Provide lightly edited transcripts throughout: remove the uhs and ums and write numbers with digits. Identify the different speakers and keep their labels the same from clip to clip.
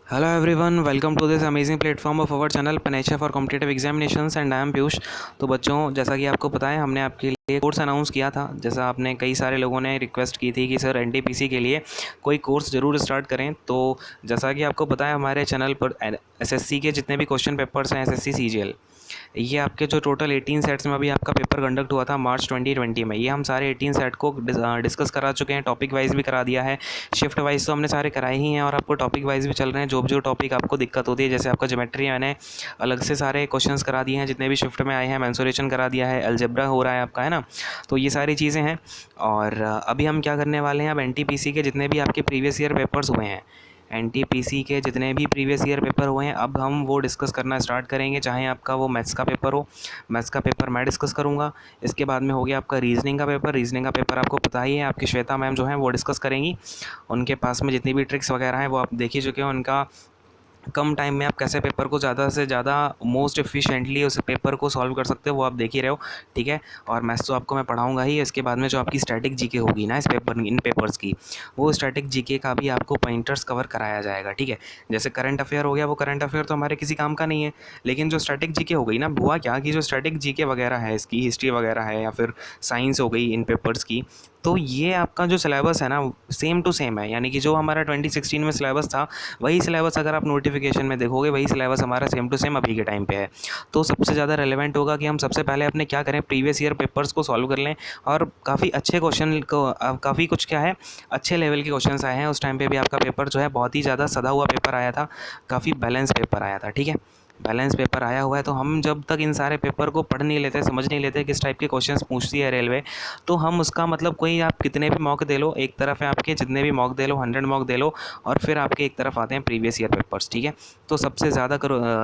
Speaker 1: Hello everyone, welcome to this amazing platform of our channel Panecha for Competitive Examinations and I am Piyush. तो बच्चों, जैसा कि आपको पता है, हमने आपके लिए कोर्स अनाउंस किया था। जैसा आपने कई सारे लोगों ने रिक्वेस्ट की थी कि सर एनटीपीसी के लिए कोई कोर्स ज़रूर स्टार्ट करें। तो जैसा कि आपको पता है, हमारे चैनल पर एसएससी के जितने भी क्वेश्चन पेपर्स हैं, एसएससी सीजीएल, ये आपके जो टोटल 18 सेट्स में अभी आपका पेपर कंडक्ट हुआ था मार्च 2020 में, ये हम सारे 18 सेट को डिस्कस करा चुके हैं। टॉपिक वाइज भी करा दिया है, शिफ्ट वाइज तो हमने सारे कराए ही हैं, और आपको टॉपिक वाइज भी चल रहे हैं। जो टॉपिक आपको दिक्कत होती है, जैसे आपका ज्योमेट्री, मैंने अलग से सारे क्वेश्चंस करा दिए हैं जितने भी शिफ्ट में आए हैं। मेंसुरेशन करा दिया है, अलजेब्रा हो रहा है आपका, है ना। तो ये सारी चीज़ें हैं। और अभी हम क्या करने वाले हैं, अब एनटीपीसी के जितने भी आपके प्रीवियस ईयर पेपर्स हुए हैं, एनटीपीसी के जितने भी प्रीवियस ईयर पेपर हुए हैं, अब हम वो डिस्कस करना स्टार्ट करेंगे। चाहे आपका वो मैथ्स का पेपर हो, मैथ्स का पेपर मैं डिस्कस करूँगा। इसके बाद में हो गया आपका रीजनिंग का पेपर। रीजनिंग का पेपर आपको पता ही है, आपकी श्वेता मैम जो हैं वो डिस्कस करेंगी। उनके पास में जितनी भी ट्रिक्स वगैरह हैं वो आप देख ही चुके हैं। उनका कम टाइम में आप कैसे पेपर को ज़्यादा से ज़्यादा मोस्ट एफिशिएंटली उस पेपर को सॉल्व कर सकते हो, वो आप देख ही रहे हो, ठीक है। और मैथ्स तो आपको मैं पढ़ाऊंगा ही। इसके बाद में जो आपकी स्टैटिक जीके होगी ना, इन पेपर्स की, वो स्टैटिक जीके का भी आपको पॉइंटर्स कवर कराया जाएगा, ठीक है। जैसे करंट अफेयर हो गया, वो करंट अफेयर तो हमारे किसी काम का नहीं है, लेकिन जो स्टैटिक जीके हो गई ना, हुआ क्या कि जो स्टैटिक जीके वगैरह है, इसकी हिस्ट्री वगैरह है या फिर साइंस हो गई इन पेपर्स की, तो ये आपका जो सिलेबस है ना, सेम टू सेम है। यानी कि जो हमारा 2016 में सिलेबस था, वही सिलेबस अगर आप नोटिफिकेशन में देखोगे, वही सिलेबस हमारा सेम टू सेम अभी के टाइम पे है। तो सबसे ज़्यादा रेलेवेंट होगा कि हम सबसे पहले अपने क्या करें, प्रीवियस ईयर पेपर्स को सॉल्व कर लें। और काफ़ी अच्छे क्वेश्चन को, काफ़ी कुछ क्या है, अच्छे लेवल के क्वेश्चन आए हैं। उस टाइम पे भी आपका पेपर जो है बहुत ही ज़्यादा सदा हुआ पेपर आया था, काफ़ी बैलेंस पेपर आया था, ठीक है। बैलेंस पेपर आया हुआ है, तो हम जब तक इन सारे पेपर को पढ़ नहीं लेते, समझ नहीं लेते किस टाइप के क्वेश्चंस पूछती है रेलवे, तो हम उसका मतलब, कोई आप कितने भी मॉक दे लो, एक तरफ है आपके जितने भी मॉक दे लो, 100 मॉक दे लो, और फिर आपके एक तरफ आते हैं प्रीवियस ईयर पेपर्स, ठीक है। तो सबसे ज़्यादा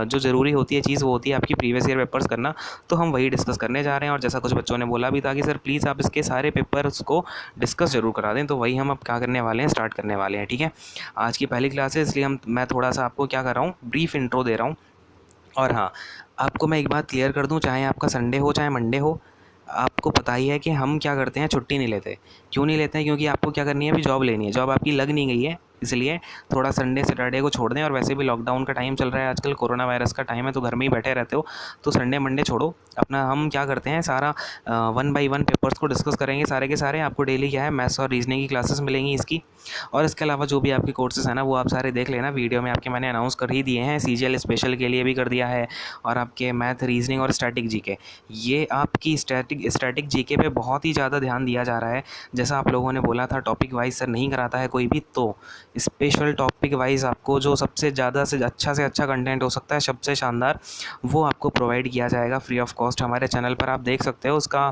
Speaker 1: जो ज़रूरी होती है चीज़, वो होती है आपकी प्रीवियस ईयर पेपर्स करना। तो हम वही डिस्कस करने जा रहे हैं। और जैसा कुछ बच्चों ने बोला भी था कि सर प्लीज़ आप इसके सारे पेपर्स को डिस्कस ज़रूर करा दें, तो वही हम अब क्या करने वाले हैं, स्टार्ट करने वाले हैं, ठीक है। आज की पहली क्लास है, इसलिए मैं थोड़ा सा आपको क्या कर रहा हूँ, ब्रीफ इंट्रो दे रहा हूँ। और हाँ, आपको मैं एक बात क्लियर कर दूं, चाहे आपका संडे हो चाहे मंडे हो, आपको पता ही है कि हम क्या करते हैं, छुट्टी नहीं लेते। क्यों नहीं लेते हैं? क्योंकि आपको क्या करनी है, अभी जॉब लेनी है। जॉब आपकी लग नहीं गई है, इसलिए थोड़ा संडे सैटरडे को छोड़ दें। और वैसे भी लॉकडाउन का टाइम चल रहा है आजकल, कोरोना वायरस का टाइम है, तो घर में ही बैठे रहते हो, तो संडे मंडे छोड़ो अपना। हम क्या करते हैं, सारा 1 बाई 1 पेपर्स को डिस्कस करेंगे सारे के सारे। आपको डेली क्या है, मैथ्स और रीजनिंग की क्लासेस मिलेंगी इसकी। और इसके अलावा जो भी आपके कोर्सेज हैं ना, वो आप सारे देख लेना। वीडियो में आपके मैंने अनाउंस कर ही दिए हैं, सीजीएल स्पेशल के लिए भी कर दिया है, और आपके मैथ, रीजनिंग और स्टैटिक जीके, ये आपकी स्टैटिक जीके पे बहुत ही ज़्यादा ध्यान दिया जा रहा है। जैसा आप लोगों ने बोला था टॉपिक वाइज सर नहीं कराता है कोई भी, तो स्पेशल टॉपिक वाइज आपको जो सबसे ज़्यादा से अच्छा कंटेंट हो सकता है, सबसे शानदार, वो आपको प्रोवाइड किया जाएगा फ्री ऑफ कॉस्ट हमारे चैनल पर। आप देख सकते हो उसका,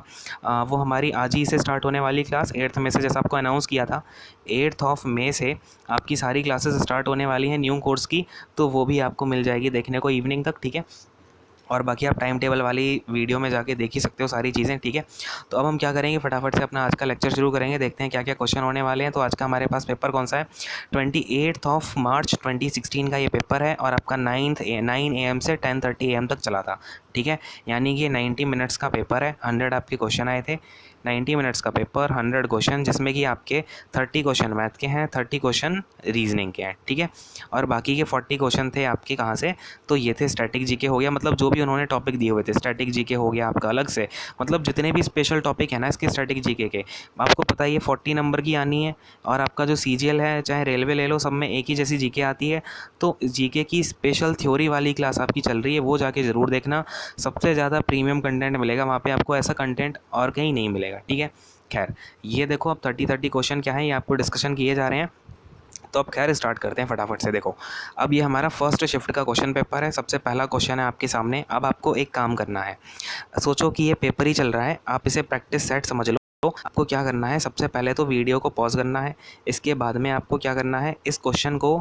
Speaker 1: वो हमारी आज ही से स्टार्ट होने वाली क्लास 8th में से, जैसा आपको अनाउंस किया था 8th मई से आपकी सारी क्लासेस स्टार्ट होने वाली हैं न्यू कोर्स की। तो वो भी आपको मिल जाएगी देखने को इवनिंग तक, ठीक है। और बाकी आप टाइम टेबल वाली वीडियो में जाके देख ही सकते हो सारी चीज़ें, ठीक है। तो अब हम क्या करेंगे, फटाफट से अपना आज का लेक्चर शुरू करेंगे। देखते हैं क्या क्या क्वेश्चन होने वाले हैं। तो आज का हमारे पास पेपर कौन सा है, 28 मार्च 2016 का ये पेपर है, और आपका 9 AM से 10:30 AM तक चला था, ठीक है। यानी कि 90 मिनट्स का पेपर है, 100 आपके क्वेश्चन आए थे। 90 मिनट्स का पेपर, 100 क्वेश्चन, जिसमें कि आपके 30 क्वेश्चन मैथ के हैं, 30 क्वेश्चन रीजनिंग के हैं, ठीक है। और बाकी के 40 क्वेश्चन थे आपके कहाँ से, तो ये थे स्टैटिक जीके हो गया, मतलब जो भी उन्होंने टॉपिक दिए हुए थे, स्टैटिक जीके हो गया आपका अलग से, मतलब जितने भी स्पेशल टॉपिक है ना इसके स्टैटिक जीके के, आपको पता ही है 40 नंबर की आनी है। और आपका जो सीजीएल है, चाहे रेलवे ले लो, सब में एक ही जैसी जीके आती है। तो जीके की स्पेशल थ्योरी वाली क्लास आपकी चल रही है, वो जाके ज़रूर देखना। सबसे ज़्यादा प्रीमियम कंटेंट मिलेगा वहाँ पे आपको, ऐसा कंटेंट और कहीं नहीं मिलेगा, ठीक है। खैर, ये देखो अब 30 क्वेश्चन क्या है, ये आपको डिस्कशन किए जा रहे हैं। तो अब खैर स्टार्ट करते हैं फटाफट से। देखो, अब ये हमारा फर्स्ट शिफ्ट का क्वेश्चन पेपर है। सबसे पहला क्वेश्चन है आपके सामने। अब आपको एक काम करना है, सोचो कि ये पेपर ही चल रहा है, आप इसे प्रैक्टिस सेट समझ लो। तो आपको क्या करना है, सबसे पहले तो वीडियो को पॉज करना है। इसके बाद में आपको क्या करना है, इस क्वेश्चन को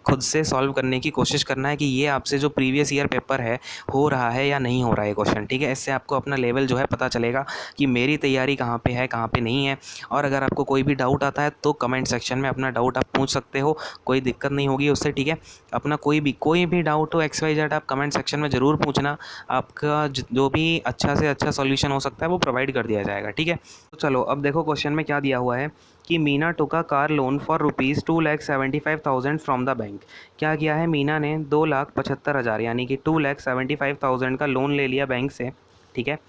Speaker 1: खुद से सॉल्व करने की कोशिश करना है कि ये आपसे जो प्रीवियस ईयर पेपर है, हो रहा है या नहीं हो रहा है क्वेश्चन, ठीक है। इससे आपको अपना लेवल जो है पता चलेगा कि मेरी तैयारी कहाँ पे है, कहाँ पे नहीं है। और अगर आपको कोई भी डाउट आता है तो कमेंट सेक्शन में अपना डाउट आप पूछ सकते हो, कोई दिक्कत नहीं होगी उससे, ठीक है। अपना कोई भी डाउट हो XYZ, आप कमेंट सेक्शन में ज़रूर पूछना। आपका जो भी अच्छा से अच्छा सॉल्यूशन हो सकता है वो प्रोवाइड कर दिया जाएगा, ठीक है। तो चलो अब देखो क्वेश्चन में क्या दिया हुआ है कि Meena took a car loan for ₹2,75,000 from the bank. क्या किया है मीना ने 2,75,000 यानी कि 2,75,000 का लोन ले लिया बैंक से, ठीक है।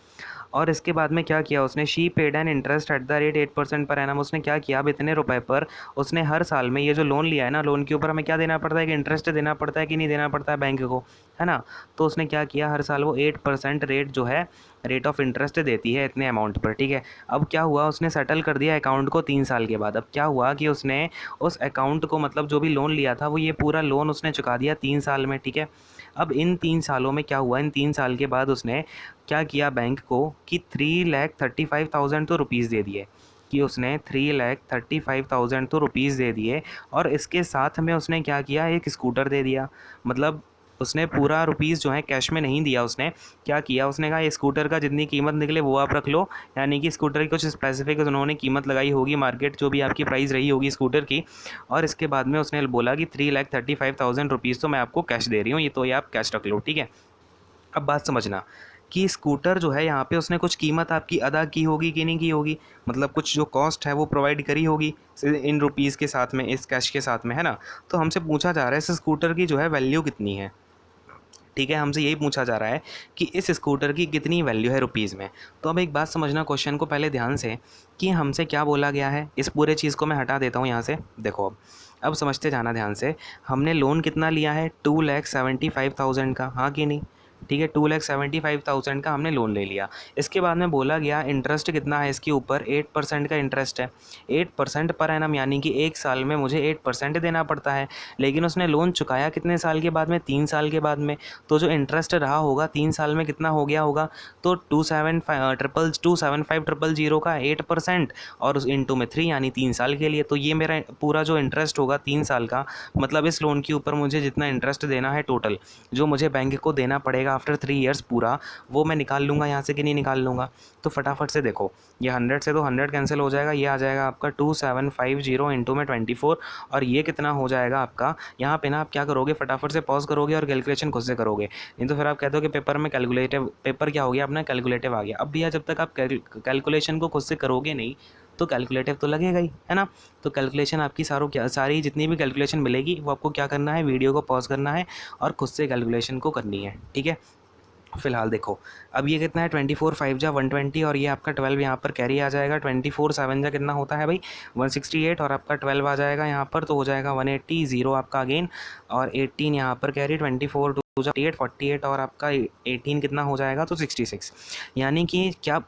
Speaker 1: और इसके बाद में क्या किया उसने, she paid an interest at the rate 8% per annum. उसने क्या किया, अब इतने रुपए पर उसने हर साल में ये जो लोन लिया है ना, लोन के ऊपर हमें क्या देना पड़ता है कि इंटरेस्ट देना पड़ता है कि नहीं देना पड़ता है बैंक को, है ना। तो उसने क्या किया, हर साल वो 8% रेट जो है, रेट ऑफ इंटरेस्ट देती है इतने अमाउंट पर, ठीक है। अब क्या हुआ, उसने सेटल कर दिया अकाउंट को 3 साल के बाद। अब क्या हुआ कि उसने उस अकाउंट को, मतलब जो भी लोन लिया था वो ये पूरा लोन उसने चुका दिया 3 साल में, ठीक है। अब इन 3 सालों में क्या हुआ, इन 3 साल के बाद उसने क्या किया बैंक को कि 3,35,000 तो रुपीज़ दे दिए, कि उसने 3,35,000 तो रुपीज़ दे दिए। और इसके साथ में उसने क्या किया, एक स्कूटर दे दिया। मतलब उसने पूरा रुपीज़ जो है कैश में नहीं दिया, उसने क्या किया, उसने कहा ये स्कूटर का जितनी कीमत निकले वो आप रख लो। यानी कि स्कूटर की कुछ स्पेसिफिक उन्होंने कीमत लगाई होगी, मार्केट जो भी आपकी प्राइस रही होगी स्कूटर की। और इसके बाद में उसने बोला कि 3,35,000 रुपीज़ तो मैं आपको कैश दे रही हूँ, ये तो ये आप कैश रख लो, ठीक है। अब बात समझना कि स्कूटर जो है यहाँ पे उसने कुछ कीमत आपकी अदा की होगी कि नहीं की होगी, मतलब कुछ जो कॉस्ट है वो प्रोवाइड करी होगी इन रुपीज़ के साथ में, इस कैश के साथ में, है ना। तो हमसे पूछा जा रहा है इस स्कूटर की जो है वैल्यू कितनी है, ठीक है। हमसे यही पूछा जा रहा है कि इस स्कूटर की कितनी वैल्यू है रुपीज़ में। तो अब एक बात समझना क्वेश्चन को पहले ध्यान से, कि हमसे क्या बोला गया है। इस पूरे चीज़ को मैं हटा देता हूँ यहाँ से, देखो अब समझते जाना ध्यान से। हमने लोन कितना लिया है, 2,75,000 का, हाँ कि नहीं, ठीक है। 2,75,000 का हमने लोन ले लिया। इसके बाद में बोला गया इंटरेस्ट कितना है इसके ऊपर, 8% का इंटरेस्ट है। 8% पर एनम, यानी कि एक साल में मुझे 8% देना पड़ता है। लेकिन उसने लोन चुकाया कितने साल के बाद में, 3 साल के बाद में। तो जो इंटरेस्ट रहा होगा 3 साल में कितना हो गया होगा, तो 275,000 का 8% और उस इंटू में 3 यानी 3 साल के लिए। तो ये मेरा पूरा जो इंटरेस्ट होगा 3 साल का, मतलब इस लोन के ऊपर मुझे जितना इंटरेस्ट देना है टोटल, जो मुझे बैंक को देना पड़ेगा आफ्टर 3 ईयर्स पूरा, वो मैं निकाल लूँगा यहाँ से कि नहीं निकाल लूँगा। तो फटाफट से देखो, ये 100 से तो 100 कैंसिल हो जाएगा, ये आ जाएगा आपका 2,750 इंटू में 24। और ये कितना हो जाएगा आपका, यहाँ पे ना आप क्या करोगे, फटाफट से पॉज करोगे और कैलकुलेशन खुद से करोगे, नहीं तो फिर आप कहते हो कि पेपर में कैलकुलेटिव, पेपर क्या हो गया अपना, कैलकुलेटिव आ गया। अब भैया जब तक आप कैलकुलेशन को खुद से करोगे नहीं तो कैलकुलेटिव तो लगेगा ही, है ना। तो कैलकुलेशन आपकी सारी जितनी भी कैलकुलेशन मिलेगी वो आपको क्या करना है, वीडियो को पॉज करना है और खुद से कैलकुलेशन को करनी है, ठीक है। फिलहाल देखो, अब ये कितना है, 24 5 जा 120 और ये आपका 12 यहाँ पर कैरी आ जाएगा। 24 7 जा कितना होता है भाई, 168 और आपका 12 आ जाएगा यहाँ पर, तो हो जाएगा 180, जीरो आपका अगेन और 18 यहाँ पर कैरी, 24 2 जा 48 और आपका 18 कितना हो जाएगा, तो 66। यानी कि क्या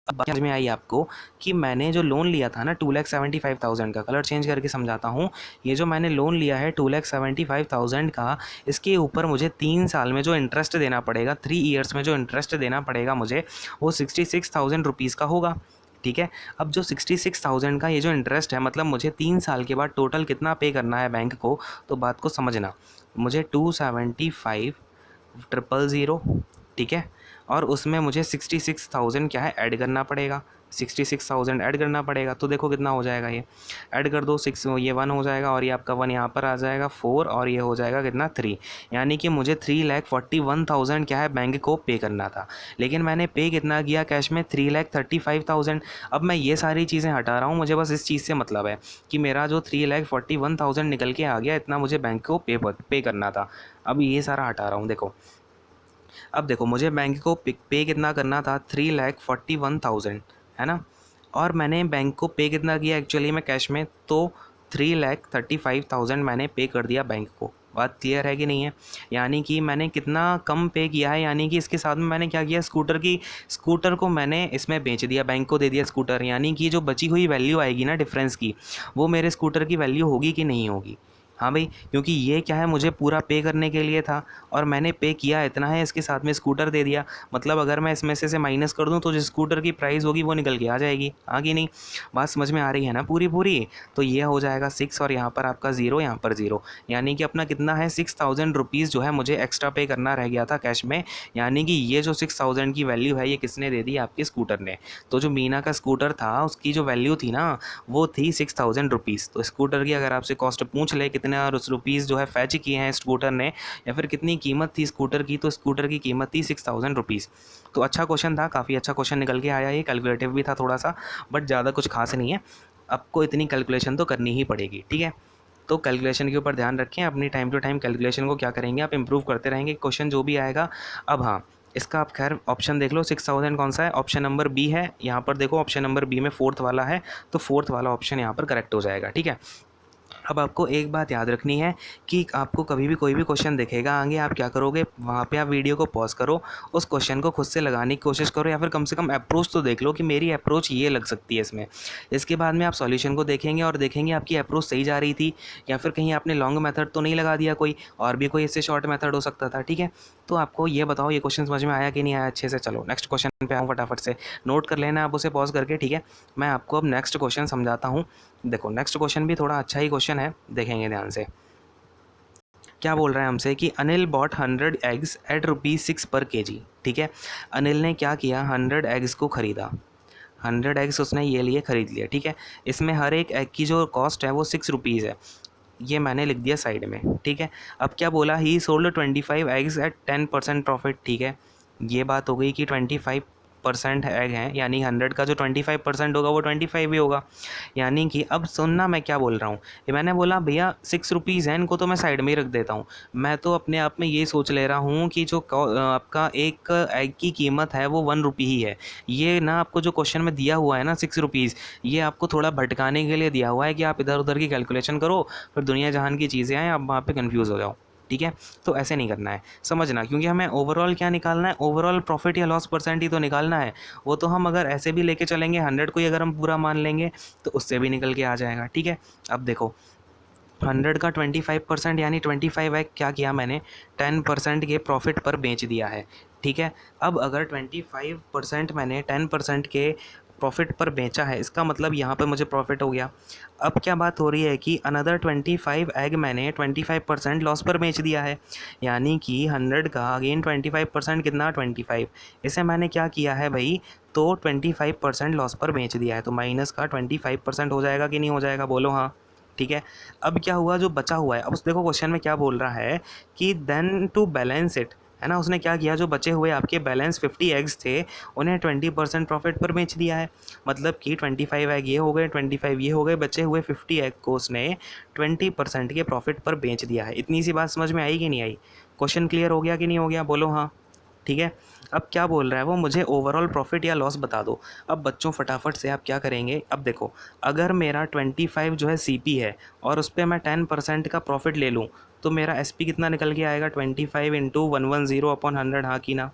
Speaker 1: अब बात समझ में आई आपको कि मैंने जो लोन लिया था ना 2,75,000 का, कलर चेंज करके समझाता हूँ। ये जो मैंने लोन लिया है 2,75,000 का, इसके ऊपर मुझे 3 साल में जो इंटरेस्ट देना पड़ेगा, 3 ईयर्स में जो इंटरेस्ट देना पड़ेगा मुझे, वो 66,000 रुपीज़ का होगा, ठीक है। अब जो 66,000 का ये जो इंटरेस्ट है, मतलब मुझे 3 साल के बाद टोटल कितना पे करना है बैंक को, तो बात को समझना। मुझे 275,000, ठीक है, और उसमें मुझे 66,000 क्या है ऐड करना पड़ेगा, 66,000 ऐड करना पड़ेगा। तो देखो कितना हो जाएगा, ये ऐड कर दो, 6 ये 1 हो जाएगा और ये आपका 1 यहाँ पर आ जाएगा 4 और ये हो जाएगा कितना 3। यानी कि मुझे 3,41,000 क्या है बैंक को पे करना था। लेकिन मैंने पे कितना किया कैश में, 3,35,000। अब मैं ये सारी चीज़ें हटा रहा हूँ, मुझे बस इस चीज़ से मतलब है कि मेरा जो 3,41,000 निकल के आ गया, इतना मुझे बैंक को पे करना था। अब ये सारा हटा रहा हूँ, देखो अब देखो मुझे बैंक को पे कितना करना था, 3,41,000, है ना। और मैंने बैंक को पे कितना किया एक्चुअली में कैश में, तो 3,35,000 मैंने पे कर दिया बैंक को। बात क्लियर है कि नहीं है। यानी कि मैंने कितना कम पे किया है, यानी कि इसके साथ में मैंने क्या किया, स्कूटर को मैंने इसमें बेच दिया, बैंक को दे दिया स्कूटर। यानी कि जो बची हुई वैल्यू आएगी ना डिफरेंस की, वो मेरे स्कूटर की वैल्यू होगी कि नहीं होगी। हाँ भाई, क्योंकि ये क्या है, मुझे पूरा पे करने के लिए था और मैंने पे किया इतना है, इसके साथ में स्कूटर दे दिया। मतलब अगर मैं इसमें से माइनस कर दूं तो जो स्कूटर की प्राइस होगी वो निकल के आ जाएगी, आगे नहीं। बात समझ में आ रही है ना पूरी पूरी। तो ये हो जाएगा 6 और यहाँ पर आपका 0, यहाँ पर 0। यानी कि अपना कितना है, 6,000 रुपीज़ जो है मुझे एक्स्ट्रा पे करना रह गया था कैश में। यानी कि ये जो 6,000 की वैल्यू है, ये किसने दे दी, आपके स्कूटर ने। तो जो मीना का स्कूटर था उसकी जो वैल्यू थी ना, वो थी 6,000 रुपीज़। तो स्कूटर की अगर आपसे कॉस्ट पूछ ले कितने रुपीज़ जो है फैच किए हैं स्कूटर ने, या फिर कितनी कीमत थी स्कूटर की, तो स्कूटर की कीमत थी 6,000 रुपीज़। तो अच्छा क्वेश्चन था, काफ़ी अच्छा क्वेश्चन निकल के आया। ये कैलकुलेटिव भी था थोड़ा सा, बट ज़्यादा कुछ खास नहीं है। आपको इतनी कैलकुलेशन तो करनी ही पड़ेगी, ठीक है। तो कैलकुलेशन के ऊपर ध्यान रखें, अपनी टाइम टू टाइम कैलकुलेशन को क्या करेंगे आप इम्प्रूव करते रहेंगे, क्वेश्चन जो भी आएगा। अब हाँ, इसका आप खैर ऑप्शन देख लो, 6000 कौन सा है, ऑप्शन नंबर बी है। यहाँ पर देखो ऑप्शन नंबर बी में फोर्थ वाला है, तो फोर्थ वाला ऑप्शन यहाँ पर करेक्ट हो जाएगा, ठीक है। अब आपको एक बात याद रखनी है कि आपको कभी भी कोई भी क्वेश्चन दिखेगा आगे, आप क्या करोगे, वहाँ पे आप वीडियो को पॉज करो, उस क्वेश्चन को खुद से लगाने की कोशिश करो, या फिर कम से कम अप्रोच तो देख लो कि मेरी अप्रोच ये लग सकती है इसमें। इसके बाद में आप सॉल्यूशन को देखेंगे और देखेंगे आपकी अप्रोच सही जा रही थी, या फिर कहीं आपने लॉन्ग मेथड तो नहीं लगा दिया कोई, और भी कोई इससे शॉर्ट मेथड हो सकता था, ठीक है। तो आपको ये बताओ ये क्वेश्चन समझ में आया कि नहीं आया अच्छे से। चलो नेक्स्ट क्वेश्चन पे आऊँ, फटाफट से नोट कर लेना आप उसे पॉज करके, ठीक है। मैं आपको अब नेक्स्ट क्वेश्चन समझाता हूँ। देखो नेक्स्ट क्वेश्चन भी थोड़ा अच्छा ही क्वेश्चन है, देखेंगे ध्यान से। क्या बोल रहा है हमसे कि अनिल बॉट 100 एग्स एट ₹6 पर केजी, ठीक है। अनिल ने क्या किया, 100 एग्स को ख़रीदा, 100 एग्स उसने ये लिए ख़रीद लिया, ठीक है। इसमें हर एक एग की जो कॉस्ट है वो ₹6 है, ये मैंने लिख दिया साइड में, ठीक है। अब क्या बोला, ही सोल्ड 25 एग्स एट 10% प्रॉफिट, ठीक है। ये बात हो गई कि 25% एग हैं, यानी 100 का जो 25% होगा वो 25 ही होगा। यानी कि अब सुनना मैं क्या बोल रहा हूँ, ये मैंने बोला भैया ₹6 हैं, इनको तो मैं साइड में ही रख देता हूँ। मैं तो अपने आप में ये सोच ले रहा हूँ कि जो आपका एक एग की कीमत है वो ₹1 ही है। ये ना आपको जो क्वेश्चन में दिया हुआ है ना ₹6, ये आपको थोड़ा भटकाने के लिए दिया हुआ है कि आप इधर उधर की कैलकुलेशन करो, फिर दुनिया जहान की चीज़ें आएँ, आप वहाँ पे कंफ्यूज हो जाओ, ठीक है। तो ऐसे नहीं करना है, समझना, क्योंकि हमें ओवरऑल क्या निकालना है, ओवरऑल प्रॉफिट या लॉस परसेंट ही तो निकालना है। वो तो हम अगर ऐसे भी लेके चलेंगे, 100 को ही अगर हम पूरा मान लेंगे तो उससे भी निकल के आ जाएगा, ठीक है। अब देखो 100 का 25% यानी 25 है, क्या किया मैंने, 10% के प्रॉफिट पर बेच दिया है, ठीक है। अब अगर 25% मैंने 10% के प्रॉफिट पर बेचा है, इसका मतलब यहाँ पर मुझे प्रॉफिट हो गया। अब क्या बात हो रही है कि अनदर 25 एग मैंने 25% लॉस पर बेच दिया है, यानी कि 100 का अगेन 25% कितना, 25, इसे मैंने क्या किया है भाई, तो 25% लॉस पर बेच दिया है, तो माइनस का 25% हो जाएगा कि नहीं हो जाएगा, बोलो हाँ, ठीक है। अब क्या हुआ, जो बचा हुआ है, अब उस देखो क्वेश्चन में क्या बोल रहा है कि देन टू बैलेंस इट, है ना, उसने क्या किया, जो बचे हुए आपके बैलेंस 50 एग्स थे उन्हें 20% प्रॉफिट पर बेच दिया है। मतलब कि 25 एग ये हो गए, 25 ये हो गए, बचे हुए 50 एग को उसने 20% के प्रॉफिट पर बेच दिया है। इतनी सी बात समझ में आई कि नहीं आई, क्वेश्चन क्लियर हो गया कि नहीं हो गया, बोलो हाँ, ठीक है। अब क्या बोल रहा है वो, मुझे ओवरऑल प्रॉफिट या लॉस बता दो। अब बच्चों फटाफट से आप क्या करेंगे, अब देखो अगर मेरा 25 जो है सीपी है और उस पर मैं 10% का प्रॉफिट ले लूँ, तो मेरा एसपी कितना निकल के आएगा, 25 इंटू 110/100, हाँ कि ना,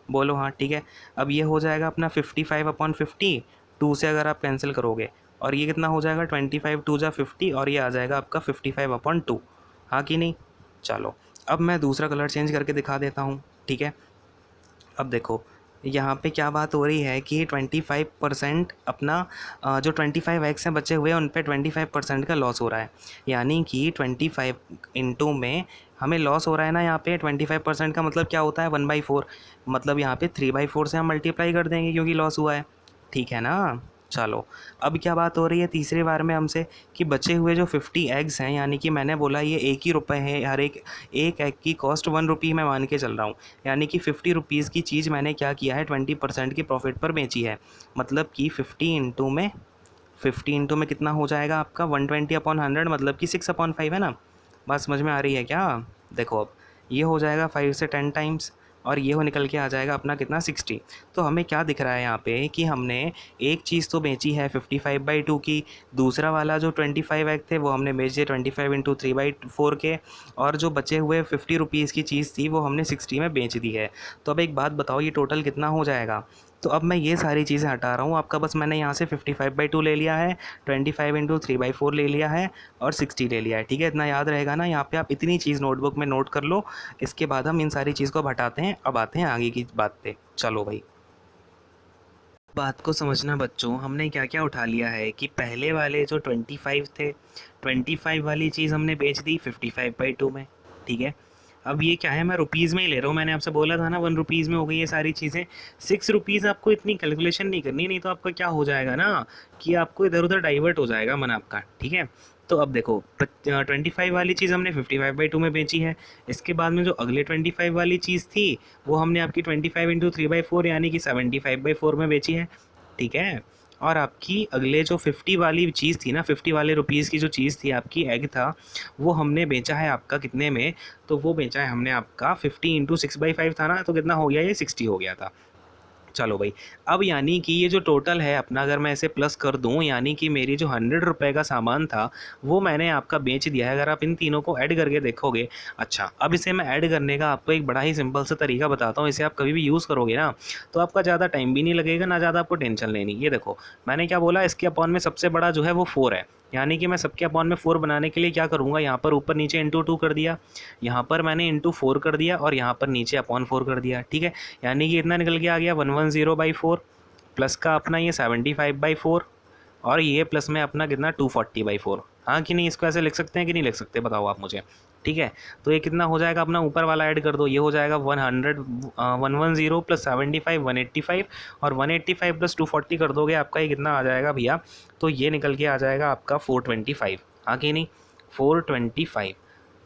Speaker 1: बोलो हाँ, ठीक है। अब ये हो जाएगा अपना 55/50, 2 से अगर आप कैंसिल करोगे, और ये कितना हो जाएगा, 25 2 जा 50, और ये आ जाएगा आपका 55/2, हाँ कि नहीं। चलो अब मैं दूसरा कलर चेंज करके दिखा देता हूँ, ठीक है। अब देखो यहाँ पे क्या बात हो रही है कि 25% अपना जो 25 एक्स हैं बचे हुए हैं उन पे 25% का लॉस हो रहा है, यानी कि 25 इंटू में हमें लॉस हो रहा है ना, यहाँ पे 25% का मतलब क्या होता है, 1/4, मतलब यहाँ पे 3/4 से हम मल्टीप्लाई कर देंगे क्योंकि लॉस हुआ है, ठीक है ना। चलो अब क्या बात हो रही है तीसरी बार में हमसे कि बचे हुए जो 50 एग्स हैं, यानी कि मैंने बोला ये ₹1 है, हर एक एग की कॉस्ट ₹1 मैं मान के चल रहा हूँ, यानी कि ₹50 की चीज़ मैंने क्या किया है, 20% की प्रॉफिट पर बेची है। मतलब कि 50 इंटू में कितना हो जाएगा आपका, 120/100, मतलब कि 6/5 है ना। बात समझ में आ रही है क्या, देखो अब ये हो जाएगा 5 से 10 टाइम्स, और ये हो निकल के आ जाएगा अपना कितना, 60। तो हमें क्या दिख रहा है यहाँ पे कि हमने एक चीज़ तो बेची है 55/2 की, दूसरा वाला जो 25 एग थे वो हमने बेच दिए 25 इंटू 3/4 के, और जो बचे हुए ₹50 की चीज़ थी वो हमने 60 में बेच दी है। तो अब एक बात बताओ ये टोटल कितना हो जाएगा। तो अब मैं ये सारी चीज़ें हटा रहा हूँ, आपका बस मैंने यहाँ से 55/2 ले लिया है, 25 इंटू 3/4 ले लिया है, और 60 ले लिया है, ठीक है। इतना याद रहेगा ना, यहाँ पे आप इतनी चीज़ नोटबुक में नोट कर लो। इसके बाद हम इन सारी चीज़ को हटाते हैं, अब आते हैं आगे की बात पे। चलो भाई, बात को समझना बच्चों, हमने क्या क्या उठा लिया है कि पहले वाले जो 25 थे, 25 वाली चीज़ हमने बेच दी 55/2 में, ठीक है। अब ये क्या है, मैं रुपीज़ में ही ले रहा हूँ, मैंने आपसे बोला था ना ₹1 में हो गई ये सारी चीज़ें। ₹6 आपको इतनी कैलकुलेशन नहीं करनी, नहीं तो आपका क्या हो जाएगा ना कि आपको इधर उधर डाइवर्ट हो जाएगा मन आपका, ठीक है। तो अब देखो 25 वाली चीज़ हमने 55/2 में बेची है, इसके बाद में जो अगले 25 वाली चीज़ थी वो हमने आपकी 25 इंटू 3/4 यानी कि 75/4 में बेची है, ठीक है। और आपकी अगले जो 50 वाली चीज़ थी ना, 50 वाले रुपीज़ की जो चीज़ थी, आपकी एग था, वो हमने बेचा है आपका कितने में, तो वो बेचा है हमने आपका 50 इंटू 6/5 था ना, तो कितना हो गया, ये 60 हो गया था। चलो भाई, अब यानी कि ये जो टोटल है अपना, अगर मैं इसे प्लस कर दूं, यानी कि मेरी जो 100 रुपये का सामान था वो मैंने आपका बेच दिया है। अगर आप इन तीनों को ऐड करके देखोगे, अच्छा अब इसे मैं ऐड करने का आपको एक बड़ा ही सिंपल सा तरीका बताता हूँ। इसे आप कभी भी यूज़ करोगे ना, तो आपका ज़्यादा टाइम भी नहीं लगेगा, ना ज़्यादा आपको टेंशन लेनी। ये देखो, मैंने क्या बोला, इसके अपॉन में सबसे बड़ा जो है वो 4 है, यानी कि मैं सबके अपॉन में 4 बनाने के लिए क्या करूँगा, यहाँ पर ऊपर नीचे इंटू 2 कर दिया, यहाँ पर मैंने इंटू 4 कर दिया, और यहाँ पर नीचे अपॉन 4 कर दिया। ठीक है, यानी कि इतना निकल के आ गया 110/4, प्लस का अपना ये 75/4, और ये प्लस में अपना कितना 240/4। हाँ कि नहीं, इसको ऐसे लिख सकते हैं कि नहीं लिख सकते, बताओ आप मुझे। ठीक है, तो ये कितना हो जाएगा, अपना ऊपर वाला ऐड कर दो, ये हो जाएगा 110 प्लस 75 185, और 185 प्लस 240 कर दोगे, आपका ये कितना आ जाएगा भैया, तो ये निकल के आ जाएगा आपका 425। हाँ कि नहीं, 425।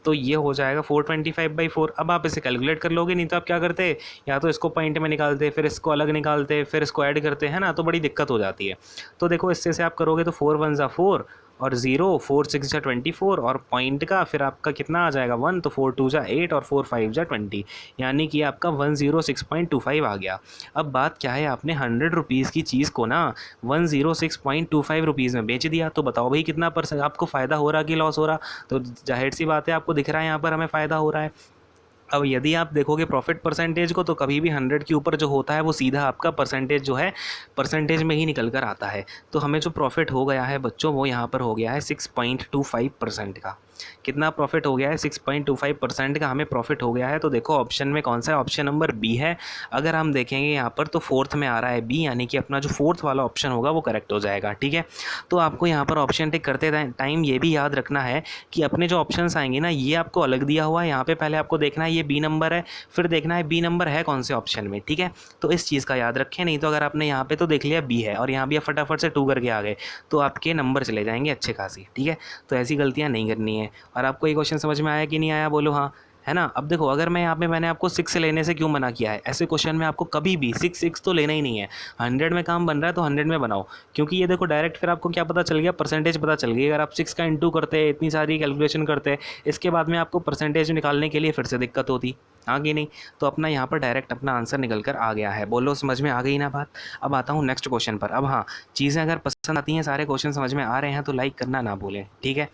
Speaker 1: तो ये हो जाएगा 425/4। अब आप इसे कैलकुलेट कर लोगे, नहीं तो आप क्या करते, या तो इसको पॉइंट में निकालते, फिर इसको अलग निकालते, फिर इसको ऐड करते हैं ना, तो बड़ी दिक्कत हो जाती है। तो देखो, इससे से आप करोगे तो 4 1 ज़ा 4, और 0 4 6 ज़ा 24, और पॉइंट का फिर आपका कितना आ जाएगा 1, तो 4 2 ज़ा 8, और 4 5 ज़ा 20, यानी कि आपका 106.25 आ गया। अब बात क्या है, आपने 100 रुपीज़ की चीज़ को ना 106.25 रुपीज़ में बेच दिया, तो बताओ भाई कितना परसेंट आपको फ़ायदा हो रहा कि लॉस हो रहा। तो जाहिर सी बात है, आपको दिख रहा है यहाँ पर हमें फ़ायदा हो रहा है। अब यदि आप देखोगे प्रॉफिट परसेंटेज को, तो कभी भी 100 के ऊपर जो होता है वो सीधा आपका परसेंटेज जो है, परसेंटेज में ही निकल कर आता है। तो हमें जो प्रॉफिट हो गया है बच्चों, वो यहाँ पर हो गया है 6.25% का। कितना प्रॉफिट हो गया है, 6.25% का हमें प्रॉफिट हो गया है। तो देखो ऑप्शन में कौन सा है, ऑप्शन नंबर बी है। अगर हम देखेंगे यहाँ पर तो फोर्थ में आ रहा है बी, यानी कि अपना जो फोर्थ वाला ऑप्शन होगा वो करेक्ट हो जाएगा। ठीक है, तो आपको यहाँ पर ऑप्शन टिक करते टाइम ये भी याद रखना है कि अपने जो ऑप्शंस आएंगे ना, ये आपको अलग दिया हुआ है, यहाँ पे पहले आपको देखना है ये बी नंबर है, फिर देखना है बी नंबर है कौन से ऑप्शन में। ठीक है, तो इस चीज़ का याद रखें, नहीं तो अगर आपने यहाँ पे तो देख लिया बी है, और यहाँ भी आप फटाफट से 2 करके आ गए, तो आपके नंबर चले जाएंगे अच्छे खासी। ठीक है, तो ऐसी गलतियाँ नहीं करनी है। और आपको ये क्वेश्चन समझ में आया कि नहीं आया, बोलो हाँ, है ना। अब देखो, अगर मैं यहाँ पे मैंने आपको 6 लेने से क्यों मना किया है, ऐसे क्वेश्चन में आपको कभी भी 6 तो लेना ही नहीं है। 100 में काम बन रहा है तो 100 में बनाओ, क्योंकि ये देखो डायरेक्ट फिर आपको क्या पता चल गया, परसेंटेज पता चल गई। अगर आप 6 का इंटू करते, इतनी सारी कैलकुलेशन करते, इसके बाद में आपको परसेंटेज निकालने के लिए फिर से दिक्कत होती, आगे नहीं। तो अपना यहाँ पर डायरेक्ट अपना आंसर निकल कर आ गया है। बोलो समझ में आ गई ना बात। अब आता हूँ नेक्स्ट क्वेश्चन पर। अब हाँ, चीज़ें अगर पसंद आती हैं, सारे क्वेश्चन समझ में आ रहे हैं, तो लाइक करना ना भूलें। ठीक है,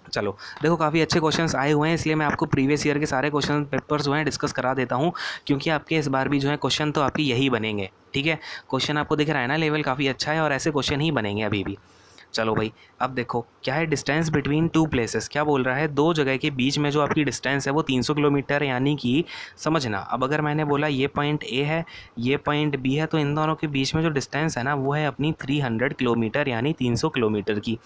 Speaker 1: चलो देखो, काफ़ी अच्छे क्वेश्चंस आए हुए हैं, इसलिए मैं आपको प्रीवियस ईयर के सारे क्वेश्चन पेपर्स जो हैं डिस्कस करा देता हूं, क्योंकि आपके इस बार भी जो है क्वेश्चन तो आपके यही बनेंगे। ठीक है, क्वेश्चन आपको दिख रहा है ना, लेवल काफ़ी अच्छा है, और ऐसे क्वेश्चन ही बनेंगे अभी भी। चलो भाई, अब देखो क्या है, डिस्टेंस बिटवीन टू प्लेसेस, क्या बोल रहा है, दो जगह के बीच में जो आपकी डिस्टेंस है वो 300 किलोमीटर, यानी कि समझना। अब अगर मैंने बोला ये पॉइंट ए है, ये पॉइंट बी है, तो इन दोनों के बीच में जो डिस्टेंस है ना, वो है अपनी 300 किलोमीटर, यानी 300 किलोमीटर की।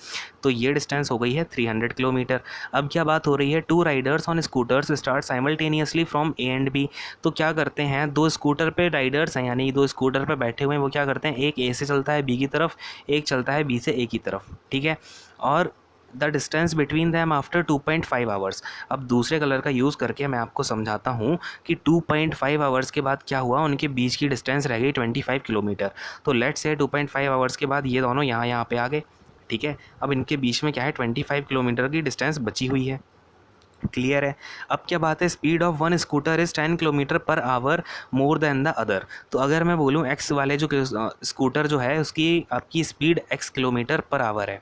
Speaker 1: तो ये डिस्टेंस हो गई है 300 किलोमीटर। अब क्या बात हो रही है, 2 riders on scooters start simultaneously from A and B. तो क्या करते हैं, 2 स्कूटर पे राइडर्स हैं, यानी 2 स्कूटर पे बैठे हुए हैं, वो क्या करते हैं, एक ए से चलता है बी की तरफ, एक चलता है बी से ए की तरफ। ठीक है, और the distance between them after 2.5 hours. अब दूसरे कलर का यूज़ करके मैं आपको समझाता हूँ कि 2.5 आवर्स के बाद क्या हुआ, उनके बीच की डिस्टेंस रह गई 25 किलोमीटर। तो लेट्स से 2.5 आवर्स के बाद ये दोनों यहाँ पे आ गए। ठीक है, अब इनके बीच में क्या है, 25 किलोमीटर की डिस्टेंस बची हुई है। क्लियर है। अब क्या बात है, speed of one scooter is 10 kilometre per hour more than the other. तो अगर मैं बोलूँ एक्स वाले जो स्कूटर जो है, उसकी आपकी speed x kilometre per hour है।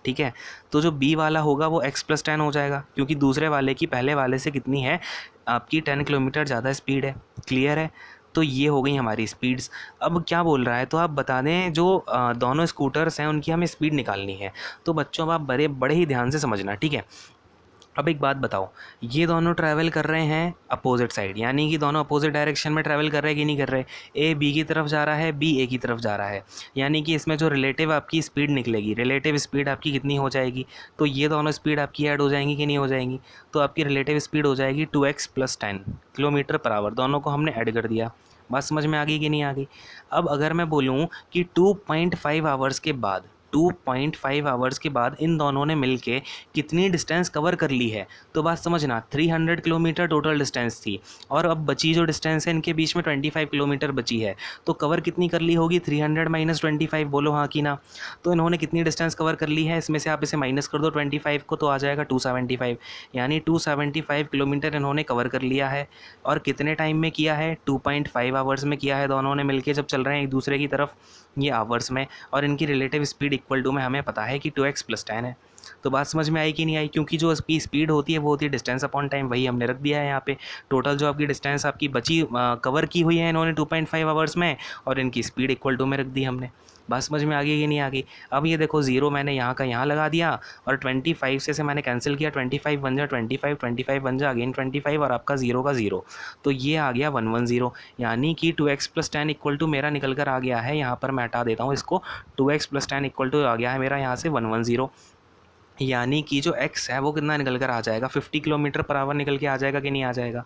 Speaker 1: ठीक है, तो जो बी वाला होगा वो x + 10 हो जाएगा, क्योंकि दूसरे वाले की पहले वाले से कितनी है, आपकी 10 किलोमीटर ज़्यादा स्पीड है। क्लियर है, तो ये हो गई हमारी स्पीड्स। अब क्या बोल रहा है, तो आप बता दें, जो दोनों स्कूटर्स हैं उनकी हमें स्पीड निकालनी है। तो बच्चों, अब आप बड़े बड़े ही ध्यान से समझना। ठीक है, अब एक बात बताओ, ये दोनों ट्रैवल कर रहे हैं अपोजिट साइड, यानी कि दोनों अपोजिट डायरेक्शन में ट्रैवल कर रहे हैं कि नहीं कर रहे। ए बी की तरफ जा रहा है, बी ए की तरफ जा रहा है, यानी कि इसमें जो रिलेटिव आपकी स्पीड निकलेगी, रिलेटिव स्पीड आपकी कितनी हो जाएगी, तो ये दोनों स्पीड आपकी ऐड हो जाएंगी कि नहीं हो जाएंगी। तो आपकी रिलेटिव स्पीड हो जाएगी 2x + 10 किलोमीटर पर आवर। दोनों को हमने ऐड कर दिया। बात समझ में आ गई कि नहीं आ गई। अब अगर मैं बोलूँ कि 2.5 आवर्स के बाद 2.5 आवर्स के बाद इन दोनों ने मिलके कितनी डिस्टेंस कवर कर ली है। तो बात समझना, 300 किलोमीटर टोटल डिस्टेंस थी और अब बची जो डिस्टेंस है इनके बीच में 25 किलोमीटर बची है। तो कवर कितनी कर ली होगी, 300 माइनस 25, बोलो हाँ कि ना। तो इन्होंने कितनी डिस्टेंस कवर कर ली है, इसमें से आप इसे माइनस कर दो 25 को, तो आ जाएगा 275, यानी 275 किलोमीटर इन्होंने कवर कर लिया है। और कितने टाइम में किया है, 2.5 आवर्स में किया है दोनों ने मिलके, जब चल रहे हैं एक दूसरे की तरफ, ये आवर्स में। और इनकी रिलेटिव स्पीड इक्वल टू में हमें पता है कि 2x + 10 है। तो बात समझ में आई कि नहीं आई, क्योंकि जो इसकी स्पीड होती है वो होती है डिस्टेंस अपॉन टाइम, वही हमने रख दिया है यहाँ पे। टोटल जो आपकी डिस्टेंस आपकी बची कवर की हुई है इन्होंने 2.5 आवर्स में, और इनकी स्पीड इक्वल टू में रख दी हमने। बात समझ में आ गई कि नहीं आ गई। अब ये देखो 0 मैंने यहाँ का यहाँ लगा दिया और 25 से मैंने कैंसिल किया, 25 बन जा 25, 25 बन जा अगेन 25 और आपका 0 का 0, तो ये आ गया 110, यानी कि 2x + 10 इक्वल टू मेरा निकल कर आ गया है। यहाँ पर मैं हटा देता हूँ इसको, 2x + 10 इक्वल टू आ गया है मेरा यहाँ से 110, यानी कि जो x है वो कितना निकल कर आ जाएगा, 50 किलोमीटर पर आवर निकल के आ जाएगा कि नहीं आ जाएगा,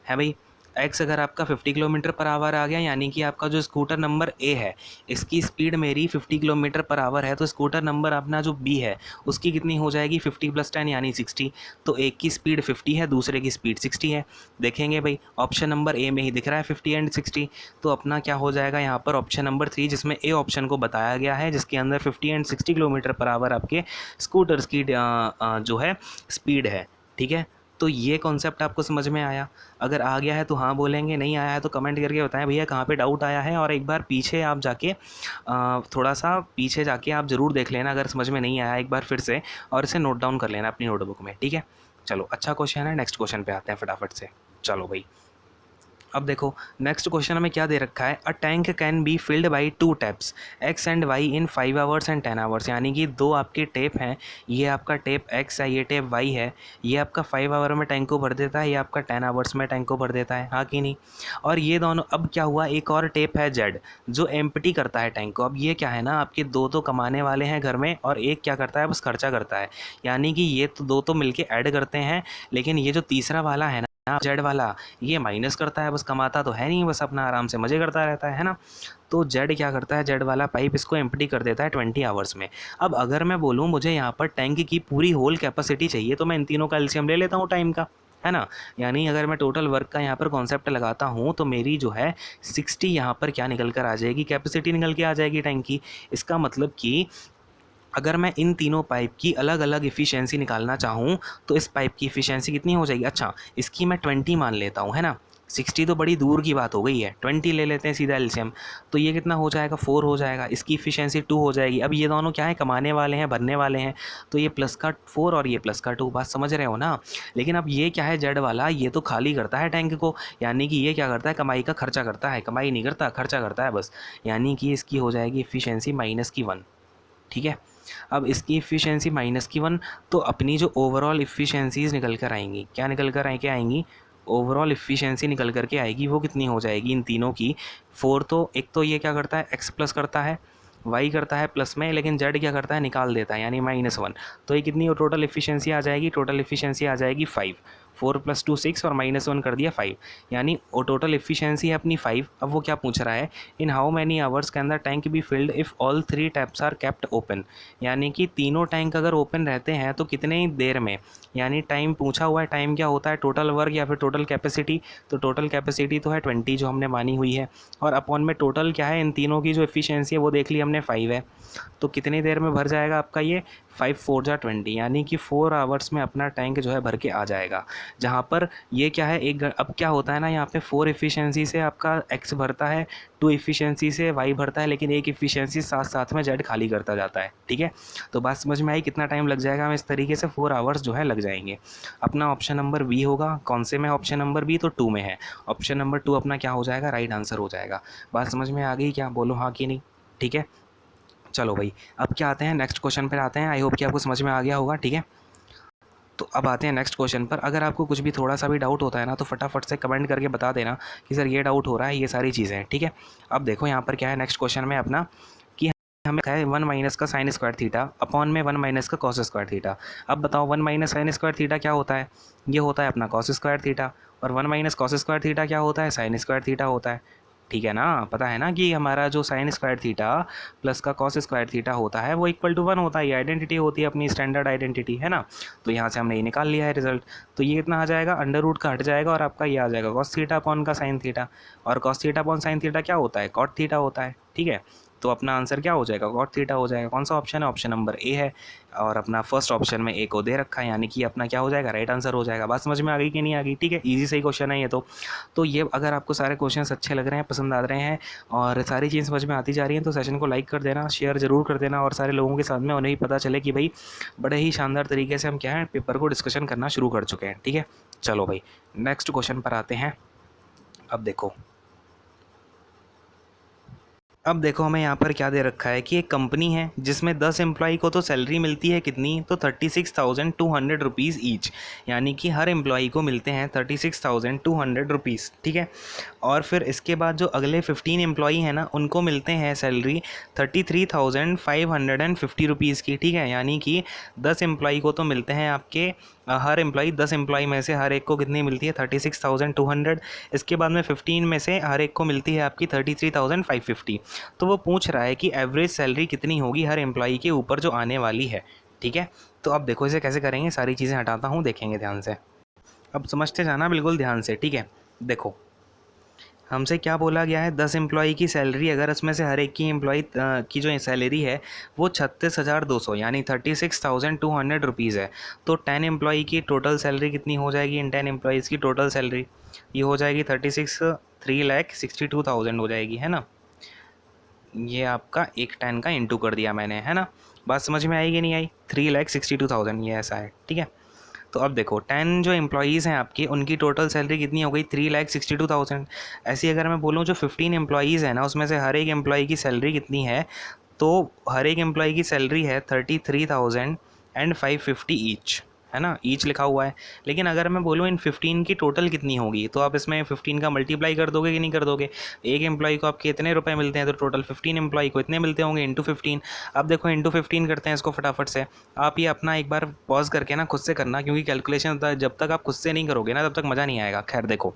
Speaker 1: है भाई। x अगर आपका 50 किलोमीटर पर आवर आ गया, यानी कि आपका जो स्कूटर नंबर A है इसकी स्पीड मेरी 50 किलोमीटर पर आवर है, तो स्कूटर नंबर अपना जो B है उसकी कितनी हो जाएगी, 50 + 10 यानी 60। तो एक की स्पीड 50 है, दूसरे की स्पीड 60 है। देखेंगे भाई ऑप्शन नंबर A में ही दिख रहा है 50 एंड 60, तो अपना क्या हो जाएगा यहाँ पर ऑप्शन नंबर 3, जिसमें A ऑप्शन को बताया गया है, जिसके अंदर 50 एंड 60 किलोमीटर पर आवर आपके स्कूटर्स की जो है स्पीड है। ठीक है, तो ये कॉन्सेप्ट आपको समझ में आया। अगर आ गया है तो हाँ बोलेंगे, नहीं आया है तो कमेंट करके बताएं भैया कहाँ पे डाउट आया है। और एक बार पीछे आप जाके थोड़ा सा पीछे जाके आप ज़रूर देख लेना अगर समझ में नहीं आया एक बार फिर से, और इसे नोट डाउन कर लेना अपनी नोटबुक में। ठीक है, चलो अच्छा क्वेश्चन है, नेक्स्ट क्वेश्चन पे आते हैं फटाफट से। चलो भाई, अब देखो नेक्स्ट क्वेश्चन हमें क्या दे रखा है, a tank can be filled by 2 taps x and y in 5 hours and 10 hours, यानी कि दो आपके टेप हैं, ये आपका टेप x है, ये टेप y है। ये आपका 5 आवर में टैंक को भर देता है, ये आपका 10 आवर्स में टैंक को भर देता है, हाँ कि नहीं। और ये दोनों, अब क्या हुआ, एक और टेप है z जो एम्प्टी करता है टैंक को। अब ये क्या है ना, आपके दो तो कमाने वाले हैं घर में और एक क्या करता है, बस खर्चा करता है, यानी कि ये तो दो तो मिलके ऐड करते हैं, लेकिन ये जो तीसरा वाला है ना जेड वाला, ये माइनस करता है, बस कमाता तो है नहीं, बस अपना आराम से मज़े करता रहता है ना। तो जेड क्या करता है, जेड वाला पाइप इसको एम्प्टी कर देता है 20 आवर्स में। अब अगर मैं बोलूँ मुझे यहाँ पर टैंक की पूरी होल कैपेसिटी चाहिए, तो मैं इन तीनों का एलसीएम ले लेता हूँ टाइम का, है ना। यानी अगर मैं टोटल वर्क का यहाँ पर कॉन्सेप्ट लगाता हूँ तो मेरी जो है 60 यहाँ पर क्या निकल कर आ जाएगी, कैपेसिटी निकल के आ जाएगी टैंक की। इसका मतलब कि अगर मैं इन तीनों पाइप की अलग अलग इफ़िशेंसी निकालना चाहूँ तो इस पाइप की इफ़िशेंसी कितनी हो जाएगी, अच्छा इसकी मैं 20 मान लेता हूँ, है ना। 60 तो बड़ी दूर की बात हो गई है, 20 ले लेते हैं सीधा एलसीएम, तो ये कितना हो जाएगा, 4 हो जाएगा, इसकी इफ़िशेंसी 2 हो जाएगी। अब ये दोनों क्या है, कमाने वाले हैं, भरने वाले हैं, तो ये प्लस का 4 और ये प्लस का 2, बात समझ रहे हो ना। लेकिन अब ये क्या है, जेड वाला ये तो खाली करता है टैंक को, यानी कि ये क्या करता है, कमाई का खर्चा करता है, कमाई नहीं करता, खर्चा करता है बस, यानी कि इसकी हो जाएगी इफ़िशेंसी -1। ठीक है, अब इसकी इफ़िशेंसी -1, तो अपनी जो ओवरऑल इफ़िशेंसीज़ निकल कर आएंगी, क्या निकल कर आएंगी, ओवरऑल इफ़िशेंसी निकल कर के आएगी, वो कितनी हो जाएगी इन तीनों की 4। तो एक तो ये क्या करता है, x प्लस करता है, y करता है प्लस में, लेकिन z क्या करता है, निकाल देता है, यानी -1। तो ये कितनी टोटल इफ़िशेंसी आ जाएगी, टोटल इफ़िशेंसी आ जाएगी 5। 4 + 2 6 और -1 कर दिया 5, यानी वो टोटल इफ़िशेंसी है अपनी 5। अब वो क्या पूछ रहा है, in how many hours can the tank be filled if all 3 taps are kept open, यानी कि तीनों टैंक अगर ओपन रहते हैं तो कितने देर में, यानी टाइम पूछा हुआ है। टाइम क्या होता है, टोटल वर्क या फिर टोटल कैपेसिटी, तो टोटल कैपेसिटी तो है 20 जो हमने मानी हुई है, और अपॉन में टोटल क्या है, इन तीनों की जो एफिशिएंसी है वो देख ली हमने 5 है। तो कितनी देर में भर जाएगा आपका ये, 5 4 जा 20, यानी कि 4 आवर्स में अपना टैंक जो है भर के आ जाएगा। जहाँ पर ये क्या है, अब क्या होता है ना, यहाँ पे 4 एफिशिएंसी से आपका x भरता है, 2 एफिशिएंसी से y भरता है, लेकिन एक एफिशिएंसी साथ साथ में z खाली करता जाता है। ठीक है, तो बात समझ में आई, कितना टाइम लग जाएगा, हमें इस तरीके से 4 आवर्स जो है लग जाएंगे। अपना ऑप्शन नंबर बी होगा, कौन से में ऑप्शन नंबर बी, तो 2 में है, ऑप्शन नंबर 2 अपना क्या हो जाएगा, राइट आंसर हो जाएगा। बात समझ में आ गई क्या, बोलो हाँ कि नहीं। ठीक है, चलो भाई अब क्या आते हैं, नेक्स्ट क्वेश्चन पर आते हैं। आई होप कि आपको समझ में आ गया होगा। ठीक है, तो अब आते हैं नेक्स्ट क्वेश्चन पर। अगर आपको कुछ भी थोड़ा सा भी डाउट होता है ना तो फटाफट से कमेंट करके बता देना कि सर ये डाउट हो रहा है, ये सारी चीज़ें। ठीक है, अब देखो यहाँ पर क्या है नेक्स्ट क्वेश्चन में अपना, कि हमें है 1 माइनस का साइन स्क्वायर थीटा अपॉन में 1 माइनस का कॉस स्क्वायर थीटा। अब बताओ 1 माइनस साइन स्क्वायर थीटा क्या होता है, ये होता है अपना कॉस स्क्वायर थीटा, और 1 माइनस कॉस स्क्वायर थीटा क्या होता है, साइन स्क्वायर थीटा होता है। ठीक है ना, पता है ना कि हमारा जो साइन स्क्वायर थीटा प्लस का कॉस स्क्वायर थीटा होता है वो इक्वल टू 1 होता है। ये आइडेंटिटी होती है अपनी स्टैंडर्ड आइडेंटिटी, है ना। तो यहाँ से हमने ये निकाल लिया है रिजल्ट। तो ये कितना आ जाएगा, अंडर रूट का हट जाएगा और आपका ये आ जाएगा कॉस थीटा अपॉन का साइन थीटा। और cos theta upon sine theta क्या होता है, कॉट थीटा होता है। ठीक है, तो अपना आंसर क्या हो जाएगा, कॉट थीटा हो जाएगा। कौन सा ऑप्शन है, ऑप्शन नंबर ए है। और अपना फर्स्ट ऑप्शन में ए को दे रखा है, यानी कि अपना क्या हो जाएगा, राइट आंसर हो जाएगा। बात समझ में आ गई कि नहीं आ गई? ठीक है, इजी सही क्वेश्चन है ये तो ये अगर आपको सारे क्वेश्चंस अच्छे लग रहे हैं, पसंद आ रहे हैं और सारी चीज़ समझ में आती जा रही हैं तो सेशन को लाइक कर देना, शेयर ज़रूर कर देना और सारे लोगों के साथ में उन्हें भी पता चले कि भाई बड़े ही शानदार तरीके से हम क्या है पेपर को डिस्कशन करना शुरू कर चुके हैं। ठीक है, चलो भाई नेक्स्ट क्वेश्चन पर आते हैं। अब देखो हमें यहाँ पर क्या दे रखा है कि एक कंपनी है जिसमें 10 एम्प्लॉई को तो सैलरी मिलती है कितनी, तो 36,200 रुपीज़ ईच, यानी कि हर एम्प्लॉई को मिलते हैं 36,200 रुपीज़। ठीक है, और फिर इसके बाद जो अगले 15 एम्प्लॉई हैं ना उनको मिलते हैं सैलरी 33,550 रुपीज़ की। ठीक है, यानी कि 10 एम्प्लॉई को तो मिलते हैं आपके हर एम्प्लॉई 10 एम्प्लॉई में से हर एक को कितनी मिलती है 36,200। इसके बाद में 15 में से हर एक को मिलती है आपकी 33,550। तो वो पूछ रहा है कि एवरेज सैलरी कितनी होगी हर एम्प्लॉई के ऊपर जो आने वाली है। ठीक है, तो अब देखो इसे कैसे करेंगे, सारी चीज़ें हटाता हूँ, देखेंगे ध्यान से। अब समझते जाना बिल्कुल ध्यान से। ठीक है, देखो हमसे क्या बोला गया है, 10 एम्प्लॉई की सैलरी अगर उसमें से हर एक की एम्प्लॉई की जो सैलरी है वो 36,200 यानी 36,200 रुपीज़ है। तो 10 एम्प्लॉई की टोटल सैलरी कितनी हो जाएगी, इन 10 एम्प्लॉइज़ की टोटल सैलरी ये हो जाएगी 3,62,000 हो जाएगी, है ना। ये आपका एक 10 का इंटू कर दिया मैंने, है ना। बात समझ में आई कि नहीं आई, 3,62,000 ये ऐसा है। ठीक है, तो अब देखो 10 जो एम्प्लॉयज़ हैं आपकी उनकी टोटल सैलरी कितनी हो गई 3,62,000। ऐसी अगर मैं बोलूँ जो 15 एम्प्लॉयज़ हैं ना उसमें से हर एक एम्प्लॉई की सैलरी कितनी है, तो हर एक एम्प्लॉई की सैलरी है 33,550 ईच, है ना, ईच लिखा हुआ है। लेकिन अगर मैं बोलूँ इन 15 की टोटल कितनी होगी, तो आप इसमें 15 का मल्टीप्लाई कर दोगे कि नहीं कर दोगे। एक एम्प्लॉई को आपके इतने रुपए मिलते हैं तो टोटल 15 एम्प्लॉई को इतने मिलते होंगे इंटू 15। अब देखो इंटू 15 करते हैं इसको फटाफट से। आप ये अपना एक बार पॉज करके ना खुद से करना, क्योंकि कैलकुलेशन जब तक आप खुद से नहीं करोगे ना तब तक मज़ा नहीं आएगा। खैर देखो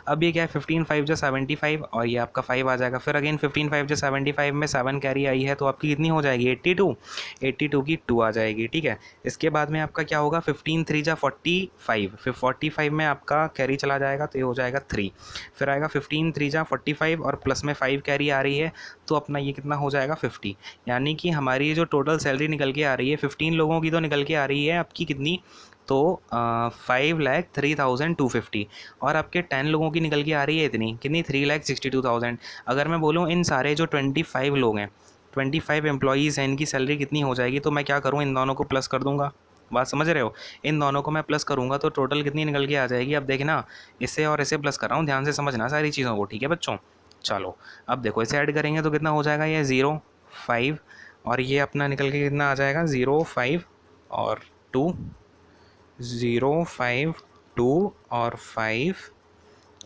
Speaker 1: अब ये क्या है 15 5 जो 75 और ये आपका 5 आ जाएगा। फिर अगेन 15 5 जो 75 में 7 कैरी आई है तो आपकी कितनी हो जाएगी 82 की 2 आ जाएगी। ठीक है, इसके बाद में आपका क्या होगा 15 3 जा 45, फिर 45 में आपका कैरी चला जाएगा तो ये हो जाएगा 3। फिर आएगा 15 3 जा 45 और प्लस में 5 कैरी आ रही है तो अपना ये कितना हो जाएगा 50। यानी कि हमारी जो टोटल सैलरी निकल के आ रही है 15 लोगों की तो निकल के आ रही है आपकी कितनी, तो 5,03,250 और आपके 10 लोगों की निकल के आ रही है इतनी कितनी 3,62,000। अगर मैं बोलूँ इन सारे जो 25 लोग हैं 25 एम्प्लॉयज़ हैं इनकी सैलरी कितनी हो जाएगी, तो मैं क्या करूँ इन दोनों को प्लस कर दूँगा। बात समझ रहे हो, इन दोनों को मैं प्लस करूँगा तो टोटल कितनी निकल के आ जाएगी। अब देखना इसे और इसे प्लस कर रहा हूँ, ध्यान से समझना सारी चीज़ों को। ठीक है बच्चों, चलो अब देखो इसे ऐड करेंगे तो कितना हो जाएगा, ये 0 5 और ये अपना निकल के कितना आ जाएगा 0 5 और 2 0 5 2 और 5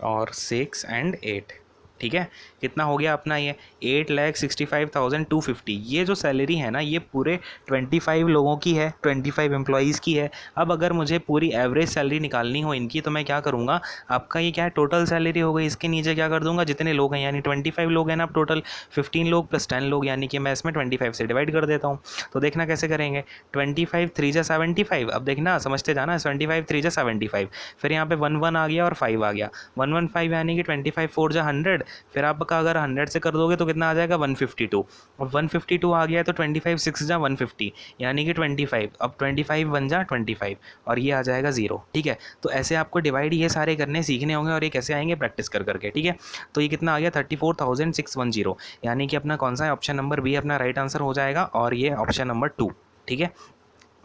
Speaker 1: और 6 एंड 8। ठीक है, कितना हो गया अपना ये 8,65,250। ये जो सैलरी है ना ये पूरे 25 लोगों की है, 25 एम्प्लॉयज़ की है। अब अगर मुझे पूरी एवरेज सैलरी निकालनी हो इनकी तो मैं क्या करूँगा, आपका ये क्या है टोटल सैलरी हो गई, इसके नीचे क्या कर दूंगा जितने लोग हैं, यानी 25 लोग हैं ना, अब टोटल 15 लोग प्लस 10 लोग, यानी कि मैं इसमें 25 से डिवाइड कर देता हूँ। तो देखना कैसे करेंगे, 25 3 जा 75। अब देखना समझते जाना, 25 3 जा 75, फिर यहाँ पे 1 1 आ गया और 5 आ गया, 115 यानी कि 25 4 जा 100। फिर आपका अगर 100 से कर दोगे तो कितना आ जाएगा 152, और 152 आ गया तो 25 6 जा 150 यानी कि 25। अब 25 1 जा 25 और ये आ जाएगा 0। ठीक है, तो ऐसे आपको डिवाइड ये सारे करने सीखने होंगे और ये कैसे आएंगे प्रैक्टिस कर करके। ठीक है, तो ये कितना आ गया 34,610, यानी कि अपना कौन सा है ऑप्शन नंबर बी अपना राइट आंसर हो जाएगा और ये ऑप्शन नंबर 2। ठीक है,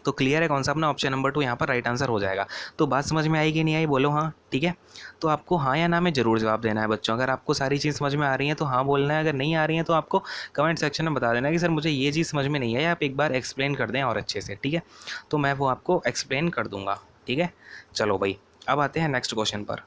Speaker 1: तो क्लियर है कौन सा अपना ऑप्शन नंबर 2 यहाँ पर राइट आंसर हो जाएगा। तो बात समझ में आई कि नहीं आई, बोलो हाँ। ठीक है, तो आपको हाँ या ना में ज़रूर जवाब देना है बच्चों। अगर आपको सारी चीज़ समझ में आ रही है तो हाँ बोलना है, अगर नहीं आ रही है तो आपको कमेंट सेक्शन में बता देना कि सर मुझे ये चीज़ समझ में नहीं आई, आप एक बार एक्सप्लेन कर दें और अच्छे से। ठीक है, तो मैं वो आपको एक्सप्लेन कर दूँगा। ठीक है, चलो भाई अब आते हैं नेक्स्ट क्वेश्चन पर।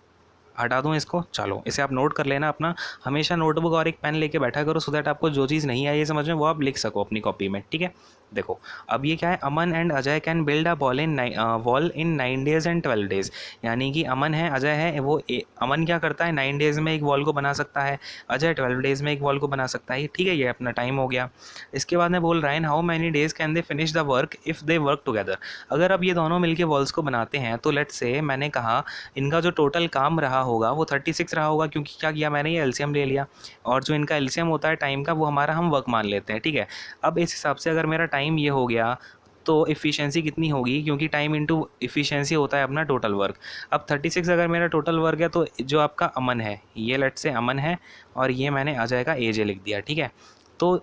Speaker 1: हटा दूँ इसको, चलो इसे आप नोट कर लेना अपना, हमेशा नोटबुक और एक पेन लेके बैठा करो सो दैट आपको जो चीज़ नहीं आई है समझ में वो आप लिख सको अपनी कॉपी में, ठीक है। देखो अब ये क्या है, Aman and Ajay can build a wall in 9 days and 12 days। यानी कि अमन है, अजय है, वो अमन क्या करता है 9 days में एक वॉल को बना सकता है, अजय 12 days में एक वॉल को बना सकता है, ठीक है। ये अपना टाइम हो गया। इसके बाद में बोल रहा है how many days can they finish the work if they work together. अगर अब ये दोनों मिलके वॉल्स को बनाते हैं तो लेट्स से मैंने कहा इनका जो टोटल काम रहा होगा वो 36 रहा होगा, क्योंकि क्या किया मैंने, ये एलसीएम ले लिया, और जो इनका एलसीएम होता है टाइम का वो हमारा हम वर्क मान लेते हैं, ठीक है। अब इस हिसाब से अगर मेरा टाइम ये हो गया तो इफ़िशियंसी कितनी होगी, क्योंकि टाइम इंटू इफ़िशियंसी होता है अपना टोटल वर्क। अब 36 अगर मेरा टोटल वर्क है तो जो आपका अमन है, ये लेट्स से अमन है, और ये मैंने अजय का एजे लिख दिया, ठीक है। तो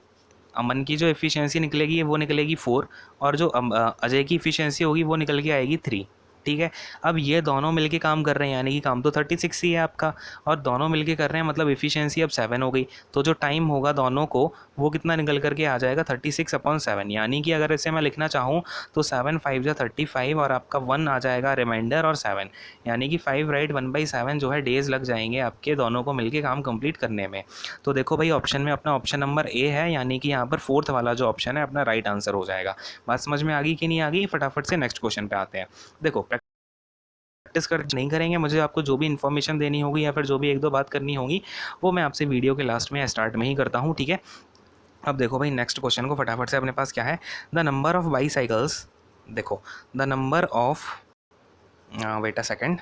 Speaker 1: अमन की जो एफिशिएंसी निकलेगी वो निकलेगी 4, और जो अजय की एफिशिएंसी होगी वो निकल के आएगी 3, ठीक है। अब ये दोनों मिलके काम कर रहे हैं, यानी कि काम तो 36 ही है आपका, और दोनों मिलके कर रहे हैं, मतलब एफिशिएंसी अब 7 हो गई। तो जो टाइम होगा दोनों को वो कितना निकल करके आ जाएगा 36/7। यानी कि अगर इसे मैं लिखना चाहूँ तो 7 5 जा 35, और आपका 1 आ जाएगा रिमाइंडर, और 7 यानी कि 5 राइट 1/7 जो है डेज़ लग जाएंगे आपके दोनों को मिलके काम कंप्लीट करने में। तो देखो भाई ऑप्शन में अपना ऑप्शन नंबर ए है, यानी कि यहाँ पर 4th वाला जो ऑप्शन है अपना राइट आंसर हो जाएगा। बात समझ में आ गई कि नहीं आ गई? फटाफट से नेक्स्ट क्वेश्चन पे आते हैं। देखो प्रैक्टिस कर नहीं करेंगे, मुझे आपको जो भी इन्फॉर्मेशन देनी होगी या फिर जो भी एक दो बात करनी होगी वो मैं आपसे वीडियो के लास्ट में या स्टार्ट में ही करता हूँ, ठीक है। अब देखो भाई नेक्स्ट क्वेश्चन को फटाफट से अपने पास क्या है, द नंबर ऑफ बाईसाइकिल्स, देखो the number of wait a second,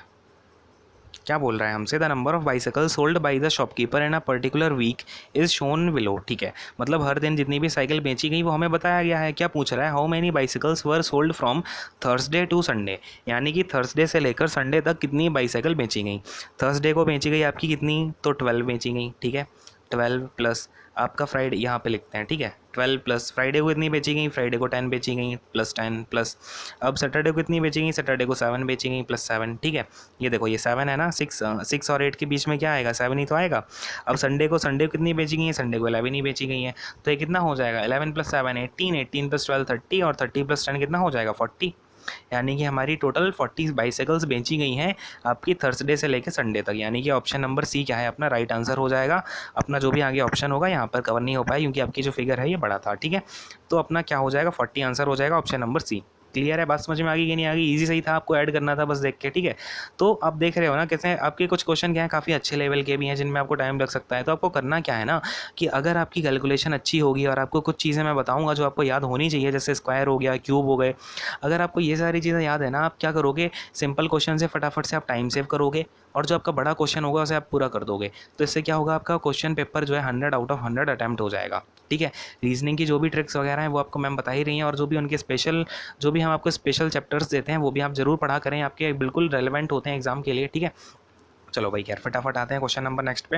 Speaker 1: क्या बोल रहा है हमसे, the number of bicycle sold by the shopkeeper in a particular week is shown below, ठीक है। मतलब हर दिन जितनी भी साइकिल बेची गई वो हमें बताया गया है। क्या पूछ रहा है, how many bicycles were sold from Thursday to Sunday, यानी कि थर्सडे से लेकर संडे तक कितनी बाइसाइकिल बेची गई। थर्सडे को बेची गई आपकी कितनी, तो 12 बेची गई, ठीक है। 12 प्लस आपका फ्राइडे, यहाँ पे लिखते हैं, ठीक है। 12 प्लस फ्राइडे को कितनी बेची गई, फ्राइडे को 10 बेची गई, प्लस 10 प्लस अब सैटरडे को कितनी बेची गई, सैटरडे को 7 बेची गई, प्लस 7, ठीक है। ये देखो ये 7 है ना, 6 और 8 के बीच में क्या आएगा, 7 ही तो आएगा। अब संडे को कितनी बेची गई है, संडे को 11 ही बेची गई है, तो ये कितना हो जाएगा 11 + 7 18, 18 + 12 30, और 30 + 10 कितना हो जाएगा 40। यानी कि हमारी टोटल 40 बाइसाइकिल्स बेची गई हैं आपकी थर्सडे से लेकर संडे तक, यानी कि ऑप्शन नंबर सी क्या है अपना राइट आंसर हो जाएगा। अपना जो भी आगे ऑप्शन होगा यहाँ पर कवर नहीं हो पाया क्योंकि आपकी जो फिगर है ये बड़ा था, ठीक है। तो अपना क्या हो जाएगा 40 आंसर हो जाएगा ऑप्शन नंबर सी। क्लियर है, बात समझ में आ गई कि नहीं आ गई? इजी सही था, आपको ऐड करना था बस देख के, ठीक है। तो आप देख रहे हो ना कैसे आपके कुछ क्वेश्चन क्या है काफ़ी अच्छे लेवल के भी हैं जिनमें आपको टाइम लग सकता है। तो आपको करना क्या है ना कि अगर आपकी कैलकुलेशन अच्छी होगी और आपको कुछ चीज़ें मैं बताऊंगा जो आपको याद होनी चाहिए, जैसे स्क्वायर हो गया, क्यूब हो गए, अगर आपको ये सारी चीज़ें याद है ना, आप क्या करोगे, सिंपल क्वेश्चन से फटाफट से आप टाइम सेव करोगे और जो आपका बड़ा क्वेश्चन होगा उसे आप पूरा कर दोगे। तो इससे क्या होगा, आपका क्वेश्चन पेपर जो है 100 आउट ऑफ 100 अटैम्प्ट हो जाएगा, ठीक है। रीजनिंग की जो भी ट्रिक्स वगैरह हैं वो आपको मैम बता ही रही हैं, और जो भी उनके स्पेशल जो भी हम आपको स्पेशल चैप्टर्स देते हैं वो भी आप ज़रूर पढ़ा करें, आपके बिल्कुल रेलेवेंट होते हैं एग्जाम के लिए, ठीक है। चलो भाई खैर फटाफट आते हैं क्वेश्चन नंबर नेक्स्ट पे।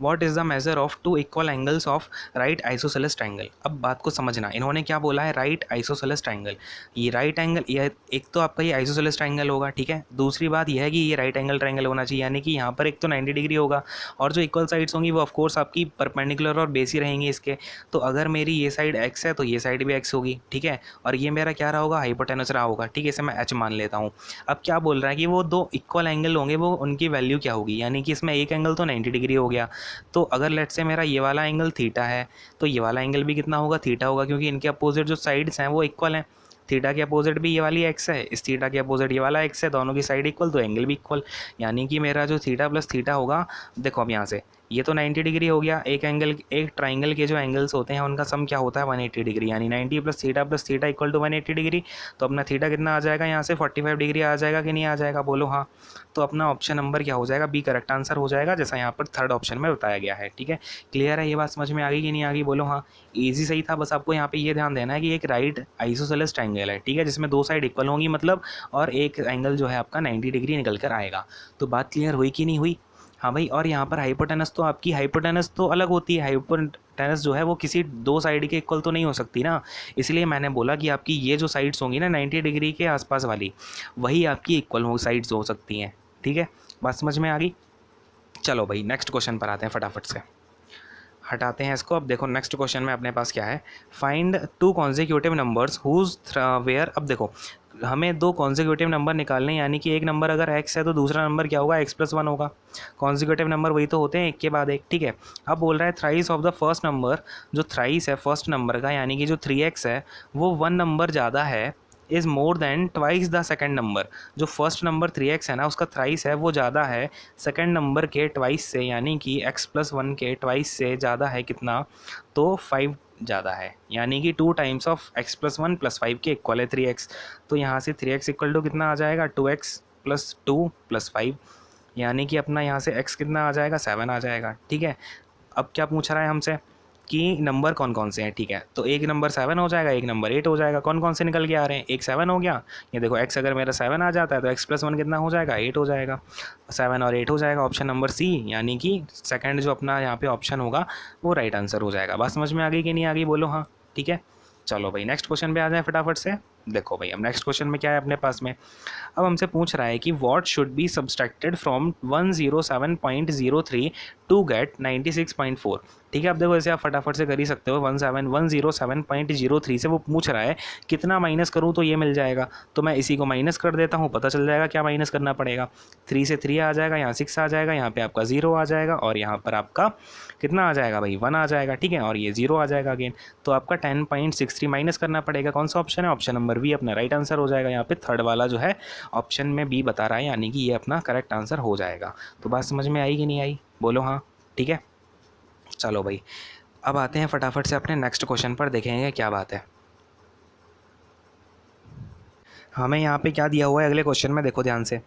Speaker 1: What is the measure of 2 equal angles of right isosceles triangle. अब बात को समझना, इन्होंने क्या बोला है, राइट आइसोसेलेस ट्रायंगल। ये राइट एंगल, ये एक तो आपका ये आइसोसेलेस ट्रायंगल होगा, ठीक है। दूसरी बात यह है कि ये राइट एंगल ट्रायंगल होना चाहिए, यानी कि यहाँ पर एक तो 90 डिग्री होगा और जो इक्वल साइड्स होंगी वो ऑफकोर्स आपकी परपेंडिकुलर और बेस ही रहेंगी इसके। तो अगर मेरी ये साइड एक्स है तो ये साइड भी एक्स होगी, ठीक है। और ये मेरा क्या रहा होगा, हाइपोटेनस रहा होगा, ठीक है। इसे मैं एच मान लेता हूँ। अब क्या बोल रहा है कि वो दो इक्वल एंगल होंगे, वो उनकी वैल्यू क्या होगी, यानी कि इसमें एक एंगल तो 90 डिग्री हो गया। तो अगर लेट से मेरा ये वाला एंगल थीटा है तो ये वाला एंगल भी कितना होगा, थीटा होगा, क्योंकि इनके अपोजिट जो साइड्स हैं वो इक्वल हैं। थीटा के अपोजिट भी ये वाली एक्स है, इस थीटा के अपोजिट ये वाला एक्स है, दोनों की साइड इक्वल तो एंगल भी इक्वल। यानी कि मेरा जो थीटा प्लस थीटा होगा, देखो अब यहाँ से ये तो 90 डिग्री हो गया। एक एंगल, एक ट्राइंगल के जो एंगल्स होते हैं उनका सम क्या होता है 180 डिग्री, यानी 90 plus theta equal to 180 degree. तो अपना थीटा कितना आ जाएगा यहाँ से 45 डिग्री आ जाएगा कि नहीं आ जाएगा, बोलो हाँ। तो अपना ऑप्शन नंबर क्या हो जाएगा, बी करेक्ट आंसर हो जाएगा, जैसा यहाँ पर थर्ड ऑप्शन में बताया गया है, ठीक है। क्लियर है, ये बात समझ में आ गई कि नहीं आ गई, बोलो हाँ। ईजी सही था, बस आपको यहाँ पे ये ध्यान देना है कि एक राइट आइसोसेलेस ट्रायंगल है, ठीक है, जिसमें दो साइड इक्वल होंगी मतलब, और एक एंगल जो है आपका 90 डिग्री निकल कर आएगा। तो बात क्लियर हुई कि नहीं हुई? हाँ भाई। और यहाँ पर हाइपोटेनस तो आपकी हाइपोटेनस तो अलग होती है, हाइपोटेनस जो है वो किसी दो साइड के इक्वल तो नहीं हो सकती ना। इसलिए मैंने बोला कि आपकी ये जो साइड्स होंगी ना 90 डिग्री के आसपास वाली, वही आपकी इक्वल हो साइड्स हो सकती हैं, ठीक है। बात समझ में आ गई? चलो भाई नेक्स्ट क्वेश्चन पर आते हैं फटाफट से, हटाते हैं इसको। अब देखो नेक्स्ट क्वेश्चन में अपने पास क्या है, find 2 consecutive numbers whose where. अब देखो हमें दो कॉन्जिक्यूटिव नंबर निकालने, यानी कि एक नंबर अगर x है तो दूसरा नंबर क्या होगा, x+1 होगा। कॉन्जिक्यूटिव नंबर वही तो होते हैं, एक के बाद एक, ठीक है। अब बोल रहा है thrice of the first number, जो थ्राइस है फर्स्ट नंबर का, यानी कि जो 3x है वो 1 नंबर ज़्यादा है, is more than twice the second number. जो फर्स्ट नंबर 3x है ना उसका थ्राइस है वो ज़्यादा है सेकेंड नंबर के ट्वाइस से, यानी कि x+1 के ट्वाइस से ज़्यादा है कितना, तो 5 ज़्यादा है, यानी कि 2 टाइम्स ऑफ x+1 + 5 के इक्वल है 3x। तो यहाँ से 3x इक्वल टू कितना आ जाएगा, 2x + 2 + 5, यानी कि अपना यहाँ से x कितना आ जाएगा, 7 आ जाएगा, ठीक है। अब क्या पूछ रहा है हमसे कि नंबर कौन कौन से हैं, ठीक है। तो एक नंबर 7 हो जाएगा, एक नंबर 8 हो जाएगा। कौन कौन से निकल के आ रहे हैं, एक 7 हो गया, ये देखो x अगर मेरा 7 आ जाता है तो x+1 कितना हो जाएगा, 8 हो जाएगा, 7 और 8 हो जाएगा, ऑप्शन नंबर सी, यानी कि सेकंड जो अपना यहाँ पे ऑप्शन होगा वो राइट आंसर हो जाएगा। बात समझ में आ गई कि नहीं आ गई, बोलो हाँ, ठीक है। चलो भाई नेक्स्ट क्वेश्चन पे आ जाए फटाफट से। देखो भाई अब नेक्स्ट क्वेश्चन में क्या है अपने पास में, अब हमसे पूछ रहा है कि what should be subtracted from 107.03 to get 96.4। ठीक है, अब देखो ऐसे आप फटाफट से कर ही सकते हो, 107.03 से वो पूछ रहा है कितना माइनस करूँ तो ये मिल जाएगा। तो मैं इसी को माइनस कर देता हूँ, पता चल जाएगा क्या माइनस करना पड़ेगा। 3 से 3 आ जाएगा, यहाँ 6 आ जाएगा, यहाँ पे आपका 0 आ जाएगा, और यहाँ पर आपका कितना आ जाएगा भाई, 1 आ जाएगा, ठीक है, और ये 0 आ जाएगा अगेन। तो आपका 10.63 माइनस करना पड़ेगा। कौन सा ऑप्शन है, ऑप्शन नंबर बी अपना राइट आंसर हो जाएगा। यहाँ पे थर्ड वाला जो है ऑप्शन में बी बता रहा है, यानी कि ये अपना करेक्ट आंसर हो जाएगा। तो बात समझ में आई कि नहीं आई, बोलो हाँ, ठीक है। चलो भाई अब आते हैं फटाफट से अपने नेक्स्ट क्वेश्चन पर, देखेंगे क्या बात है। हमें यहाँ पे क्या दिया हुआ है अगले क्वेश्चन में, देखो ध्यान से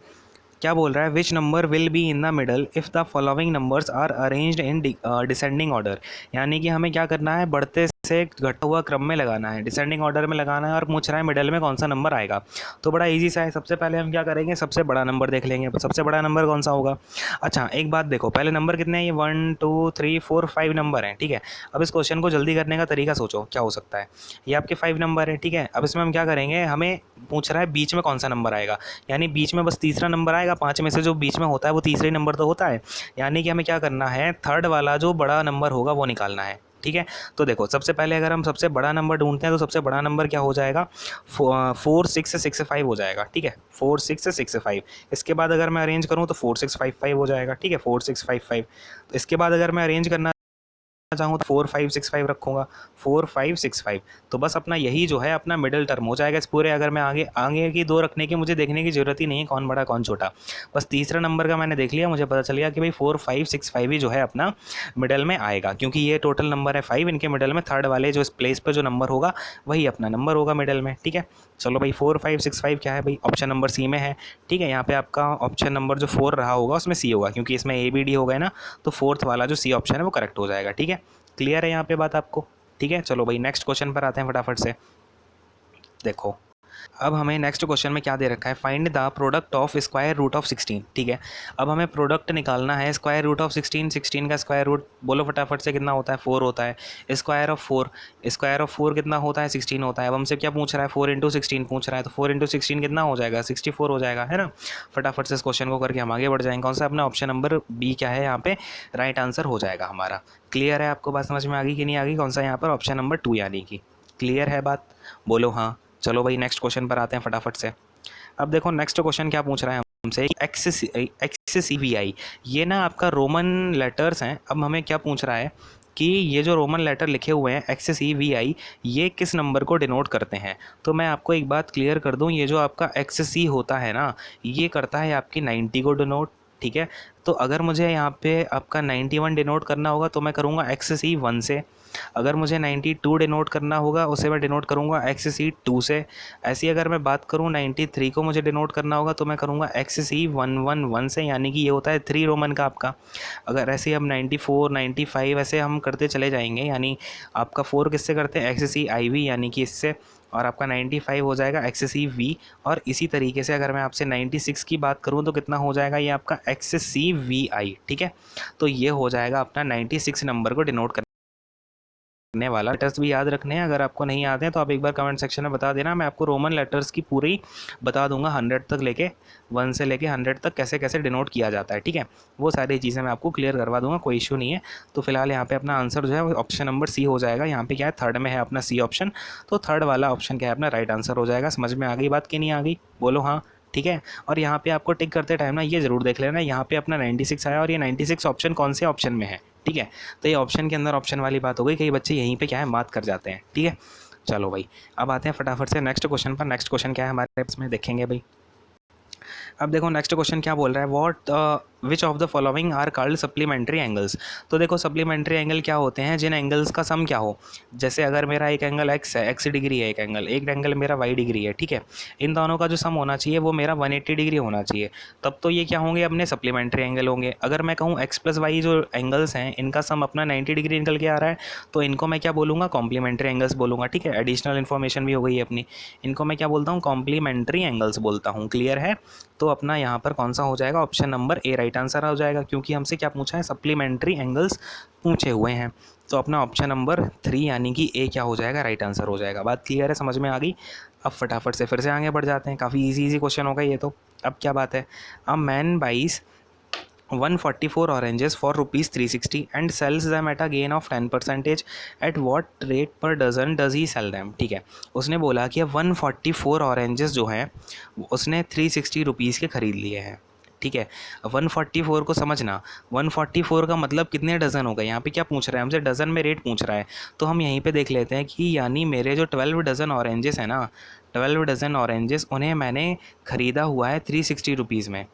Speaker 1: क्या बोल रहा है, which number will be in the middle if the following numbers are arranged in descending order. यानी कि हमें क्या करना है, बढ़ते से घटता हुआ क्रम में लगाना है, डिसेंडिंग ऑर्डर में लगाना है, और पूछ रहा है मिडल में कौन सा नंबर आएगा। तो बड़ा इजी सा है, सबसे पहले हम क्या करेंगे, सबसे बड़ा नंबर देख लेंगे। सबसे बड़ा नंबर कौन सा होगा। अच्छा एक बात देखो, पहले नंबर कितने हैं, ये 1 2 3 4 5 नंबर हैं, ठीक है। अब इस क्वेश्चन को जल्दी करने का तरीका सोचो क्या हो सकता है। ये आपके 5 नंबर है, ठीक है। अब इसमें हम क्या करेंगे, हमें पूछ रहा है बीच में कौन सा नंबर आएगा, यानी बीच में बस तीसरा नंबर आएगा। 5 में से जो बीच में होता है वो तीसरा ही नंबर तो होता है, यानी कि हमें क्या करना है, थर्ड वाला जो बड़ा नंबर होगा वो निकालना है, ठीक है। तो देखो सबसे पहले अगर हम सबसे बड़ा नंबर ढूंढते हैं तो सबसे बड़ा नंबर क्या हो जाएगा, 4 6 6 5 हो जाएगा, ठीक है, 4 6 6 5। इसके बाद अगर मैं अरेंज करूँ तो 4 6 5 5 हो जाएगा, ठीक है, 4 6 5 5। तो इसके बाद अगर मैं अरेंज करना चाहूँ तो 4 5 6 5 रखूँगा, 4 5 6 5। तो बस अपना यही जो है अपना मिडिल टर्म हो जाएगा इस पूरे। अगर मैं आगे आगे की दो रखने की मुझे देखने की ज़रूरत ही नहीं है कौन बड़ा कौन छोटा, बस तीसरा नंबर का मैंने देख लिया, मुझे पता चल गया कि भाई 4 5 6 5 ही जो है अपना मिडल में आएगा, क्योंकि ये टोटल नंबर है 5, इनके मिडल में थर्ड वाले जो इस प्लेस पर जो नंबर होगा वही अपना नंबर होगा मिडल में, ठीक है। चलो भाई 4 5 6 5 क्या है भाई, ऑप्शन नंबर सी में है, ठीक है। यहाँ पे आपका ऑप्शन नंबर जो 4 रहा होगा उसमें सी होगा, क्योंकि इसमें ए बी डी हो गए ना, तो फोर्थ वाला जो सी ऑप्शन है वो करेक्ट हो जाएगा, ठीक है। क्लियर है यहाँ पे बात आपको, ठीक है। चलो भाई नेक्स्ट क्वेश्चन पर आते हैं फटाफट से। देखो अब हमें नेक्स्ट क्वेश्चन में क्या दे रखा है, find the product of square root of 16, ठीक है। अब हमें प्रोडक्ट निकालना है स्क्वायर रूट ऑफ 16, 16 का स्क्वायर रूट बोलो फटाफट से कितना होता है, 4 होता है। स्क्वायर ऑफ 4, स्क्वायर ऑफ 4 कितना होता है, 16 होता है। अब हमसे क्या पूछ रहा है, 4 × 16 पूछ रहा है, तो 4 × 16 कितना हो जाएगा, 64 हो जाएगा, है ना। फटाफट से इस क्वेश्चन को करके हम आगे बढ़ जाएंगे। कौन सा अपना ऑप्शन नंबर बी क्या है यहाँ पे राइट आंसर हो जाएगा हमारा। क्लियर है आपको, बात समझ में आ गई कि नहीं आ गई, कौन सा यहाँ पर ऑप्शन नंबर 2, यानी कि क्लियर है बात, बोलो हाँ। चलो भाई नेक्स्ट क्वेश्चन पर आते हैं फटाफट से। अब देखो नेक्स्ट क्वेश्चन क्या पूछ रहा है हमसे, XCVI, ये ना आपका रोमन लेटर्स हैं। अब हमें क्या पूछ रहा है कि ये जो रोमन लेटर लिखे हुए हैं XCVI, ये किस नंबर को डिनोट करते हैं। तो मैं आपको एक बात क्लियर कर दूं, ये जो आपका XC होता है ना, ये करता है आपकी 90 को डिनोट, ठीक है। तो अगर मुझे यहाँ पे आपका 91 डिनोट करना होगा तो मैं करूँगा XC1 से। अगर मुझे 92 डिनोट करना होगा उसे मैं डिनोट करूँगा XC2 से। ऐसी अगर मैं बात करूँ 93 को मुझे डिनोट करना होगा तो मैं करूँगा XC111 से, यानी कि ये होता है 3 रोमन का आपका। अगर ऐसे हम 94 95 ऐसे हम करते चले जाएंगे, यानी आपका 4 किससे करते हैं, XCIV, यानी कि इससे, और आपका 95 हो जाएगा XCV। और इसी तरीके से अगर मैं आपसे 96 की बात करूं तो कितना हो जाएगा, ये आपका XCVI, ठीक है। तो ये हो जाएगा अपना 96 नंबर को डिनोट करना। ने वाला लेटर्स भी याद रखने हैं। अगर आपको नहीं आते हैं तो आप एक बार कमेंट सेक्शन में बता देना, मैं आपको रोमन लेटर्स की पूरी बता दूंगा 100 तक लेके 1 से लेके 100 तक कैसे कैसे डिनोट किया जाता है, ठीक है। वो सारी चीज़ें मैं आपको क्लियर करवा दूंगा, कोई इशू नहीं है। तो फिलहाल यहाँ पे अपना आंसर जो है वो ऑप्शन नंबर सी हो जाएगा। यहाँ पे क्या है, थर्ड में है अपना सी ऑप्शन, तो थर्ड वाला ऑप्शन क्या है अपना राइट आंसर हो जाएगा। समझ में आ गई बात कि नहीं आ गई, बोलो हाँ, ठीक है। और यहाँ पे आपको टिक करते टाइम ना ये जरूर देख लेना, यहाँ पे अपना 96 आया और ये 96 ऑप्शन कौन से ऑप्शन में है, ठीक है। तो ये ऑप्शन के अंदर ऑप्शन वाली बात हो गई, कई बच्चे यहीं पे क्या है मात कर जाते हैं, ठीक है। चलो भाई, अब आते हैं फटाफट से नेक्स्ट क्वेश्चन पर। नेक्स्ट क्वेश्चन क्या है हमारे इसमें देखेंगे भाई। अब देखो नेक्स्ट क्वेश्चन क्या बोल रहा है, what which of the following are called supplementary angles. तो देखो सप्लीमेंट्री एंगल क्या होते हैं, जिन एंगल्स का सम क्या हो। जैसे अगर मेरा एक एंगल एक्स है, एक्स डिग्री है एक एंगल मेरा वाई डिग्री है, ठीक है। इन दोनों का जो सम होना चाहिए वो मेरा 180 डिग्री होना चाहिए, तब तो ये क्या होंगे अपने सप्लीमेंट्री एंगल होंगे। अगर मैं कहूँ एक्स प्लस वाई जो एंगल्स हैं इनका सम अपना 90 डिग्री निकल के आ रहा है, तो इनको मैं क्या बोलूँगा, कॉम्प्लीमेंट्री एंगल्स बोलूँगा, ठीक है। एडिशनल इन्फॉर्मेशन भी हो गई है अपनी, इनको मैं क्या बोलता हूँ, कॉम्प्लीमेंट्री एंगल्स बोलता हूँ। क्लियर है। तो अपना यहाँ पर कौन सा हो जाएगा, option number A right answer हो जाएगा, क्योंकि हमसे क्या पूछा है, सप्लीमेंट्री एंगल्स पूछे हुए हैं। तो अपना ऑप्शन नंबर 3 यानी कि ए क्या हो जाएगा, राइट आंसर हो जाएगा। बात क्लियर है, समझ में आ गई। अब फटाफट से फिर से आगे बढ़ जाते हैं, काफ़ी इजी क्वेश्चन होगा ये तो। अब क्या बात है, a man buys 144 oranges for rupees 360 and sells them at a gain of 10%, at what rate per dozen does he sell them। ठीक है, उसने बोला कि 144 ऑरेंजेस जो हैं उसने 360 रुपीज़ के ख़रीद लिए हैं, ठीक है। 144 को समझना, 144 का मतलब कितने डज़न हो गए। यहाँ पे क्या पूछ रहा है हमसे, डज़न में रेट पूछ रहा है। तो हम यहीं पे देख लेते हैं कि यानी मेरे जो 12 डज़न ऑरेंजेस हैं ना, 12 डज़न ऑरेंजेस उन्हें मैंने ख़रीदा हुआ है 360 रुपीज़ में,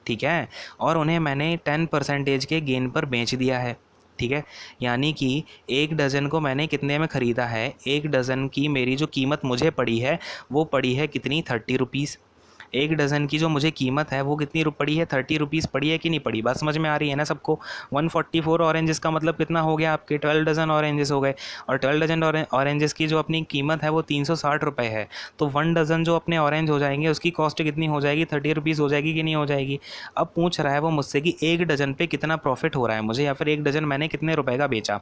Speaker 1: ठीक है। और उन्हें मैंने 10% के गेन पर बेच दिया है, ठीक है। यानी कि एक डज़न को मैंने कितने में ख़रीदा है, एक डज़न की मेरी जो कीमत मुझे पड़ी है वो पड़ी है कितनी, 30 रुपीज़। एक डज़न की जो मुझे कीमत है वो कितनी पड़ी है, 30 रुपीज़ पड़ी है कि नहीं पड़ी। बात समझ में आ रही है ना सबको। 144 ऑरेंजेस का मतलब कितना हो गया, आपके 12 डज़न ऑरेंजेस हो गए। और 12 डज़न ऑरेंजेस की जो अपनी कीमत है वो 360 रुपये है। तो 1 डज़न जो अपने ऑरेंज हो जाएंगे उसकी कॉस्ट कितनी हो जाएगी, 30 रुपीज़ हो जाएगी कि नहीं हो जाएगी। अब पूछ रहा है वो मुझसे कि एक डज़न पे कितना प्रॉफिट हो रहा है मुझे, या फिर एक डज़न मैंने कितने रुपए का बेचा।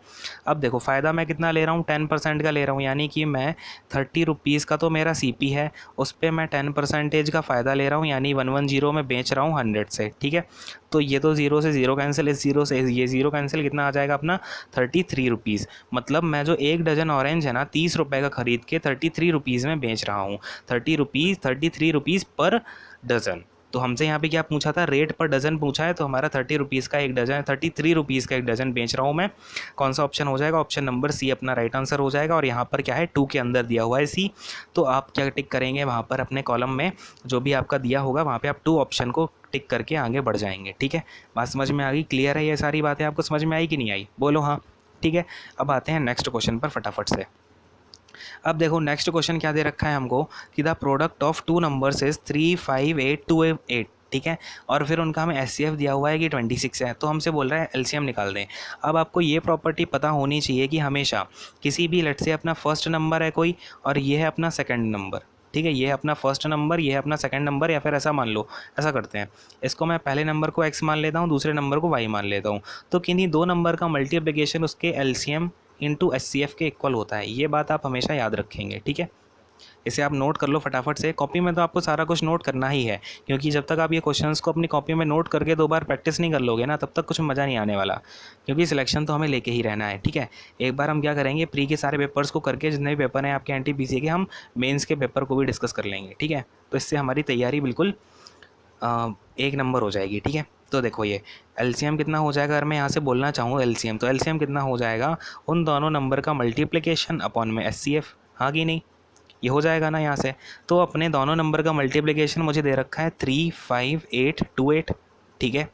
Speaker 1: अब देखो फ़ायदा मैं कितना ले रहा हूँ, 10% का ले रहा हूँ, यानी कि मैं 30 रुपीज़ का तो मेरा CP है, उस पर मैं 10% का फ़ायदा ले रहा हूँ, यानी 110 में बेच रहा हूँ 100 से, ठीक है। तो ये तो ज़ीरो से ज़ीरो कैंसिल, इस ज़ीरो से ये ज़ीरो कैंसिल, कितना आ जाएगा अपना 33 रुपीज़। मतलब मैं जो एक डज़न ऑरेंज है ना 30 रुपये का ख़रीद के 33 रुपीज़ में बेच रहा हूँ। 33 रुपीज़ पर डज़न। तो हमसे यहाँ पे क्या पूछा था, रेट पर डज़न पूछा है, तो हमारा 30 रुपीज़ का एक डज़न, 33 रुपीज़ का एक डज़न बेच रहा हूँ मैं। कौन सा ऑप्शन हो जाएगा, ऑप्शन नंबर सी अपना राइट आंसर हो जाएगा। और यहाँ पर क्या है, 2 के अंदर दिया हुआ है सी, तो आप क्या टिक करेंगे वहाँ पर अपने कॉलम में जो भी आपका दिया होगा वहाँ पर आप 2 ऑप्शन को टिक करके आगे बढ़ जाएंगे, ठीक है। बात समझ में आ गई, क्लियर है, ये सारी बातें आपको समझ में आई कि नहीं आई, बोलो हाँ, ठीक है। अब आते हैं नेक्स्ट क्वेश्चन पर फटाफट से। अब देखो नेक्स्ट क्वेश्चन क्या दे रखा है हमको कि the product of 2 numbers is 35828, ठीक है। और फिर उनका हमें SCF दिया हुआ है कि 26 है, तो हमसे बोल रहा है LCM निकाल दें। अब आपको ये प्रॉपर्टी पता होनी चाहिए कि हमेशा किसी भी लेट से अपना फर्स्ट नंबर है कोई और ये है अपना सेकंड नंबर, ठीक है। ये है अपना फर्स्ट नंबर, ये है अपना सेकंड नंबर, या फिर ऐसा मान लो, ऐसा करते हैं, इसको मैं पहले नंबर को x मान लेता हूँ, दूसरे नंबर को y मान लेता हूँ। तो किन्हीं दो नंबर का मल्टीप्लिकेशन उसके LCM इंटू SCF के इक्वल होता है, ये बात आप हमेशा याद रखेंगे, ठीक है। इसे आप नोट कर लो फटाफट से, कॉपी में तो आपको सारा कुछ नोट करना ही है, क्योंकि जब तक आप ये क्वेश्चंस को अपनी कॉपी में नोट करके 2 बार प्रैक्टिस नहीं कर लोगे ना, तब तक कुछ मज़ा नहीं आने वाला, क्योंकि सिलेक्शन तो हमें लेके ही रहना है, ठीक है। एक बार हम क्या करेंगे, प्री के सारे पेपर्स को करके जितने भी पेपर हैं आपके NTPC के, हम मेंस के पेपर को भी डिस्कस कर लेंगे, ठीक है। तो इससे हमारी तैयारी बिल्कुल 1 नंबर हो जाएगी, ठीक है। तो देखो ये LCM कितना हो जाएगा, अगर मैं यहाँ से बोलना चाहूँ LCM, तो LCM कितना हो जाएगा, उन दोनों नंबर का मल्टीप्लिकेशन अपॉन में SCF, हाँ कि नहीं, ये हो जाएगा ना यहाँ से। तो अपने दोनों नंबर का मल्टीप्लिकेशन मुझे दे रखा है 35828, ठीक है।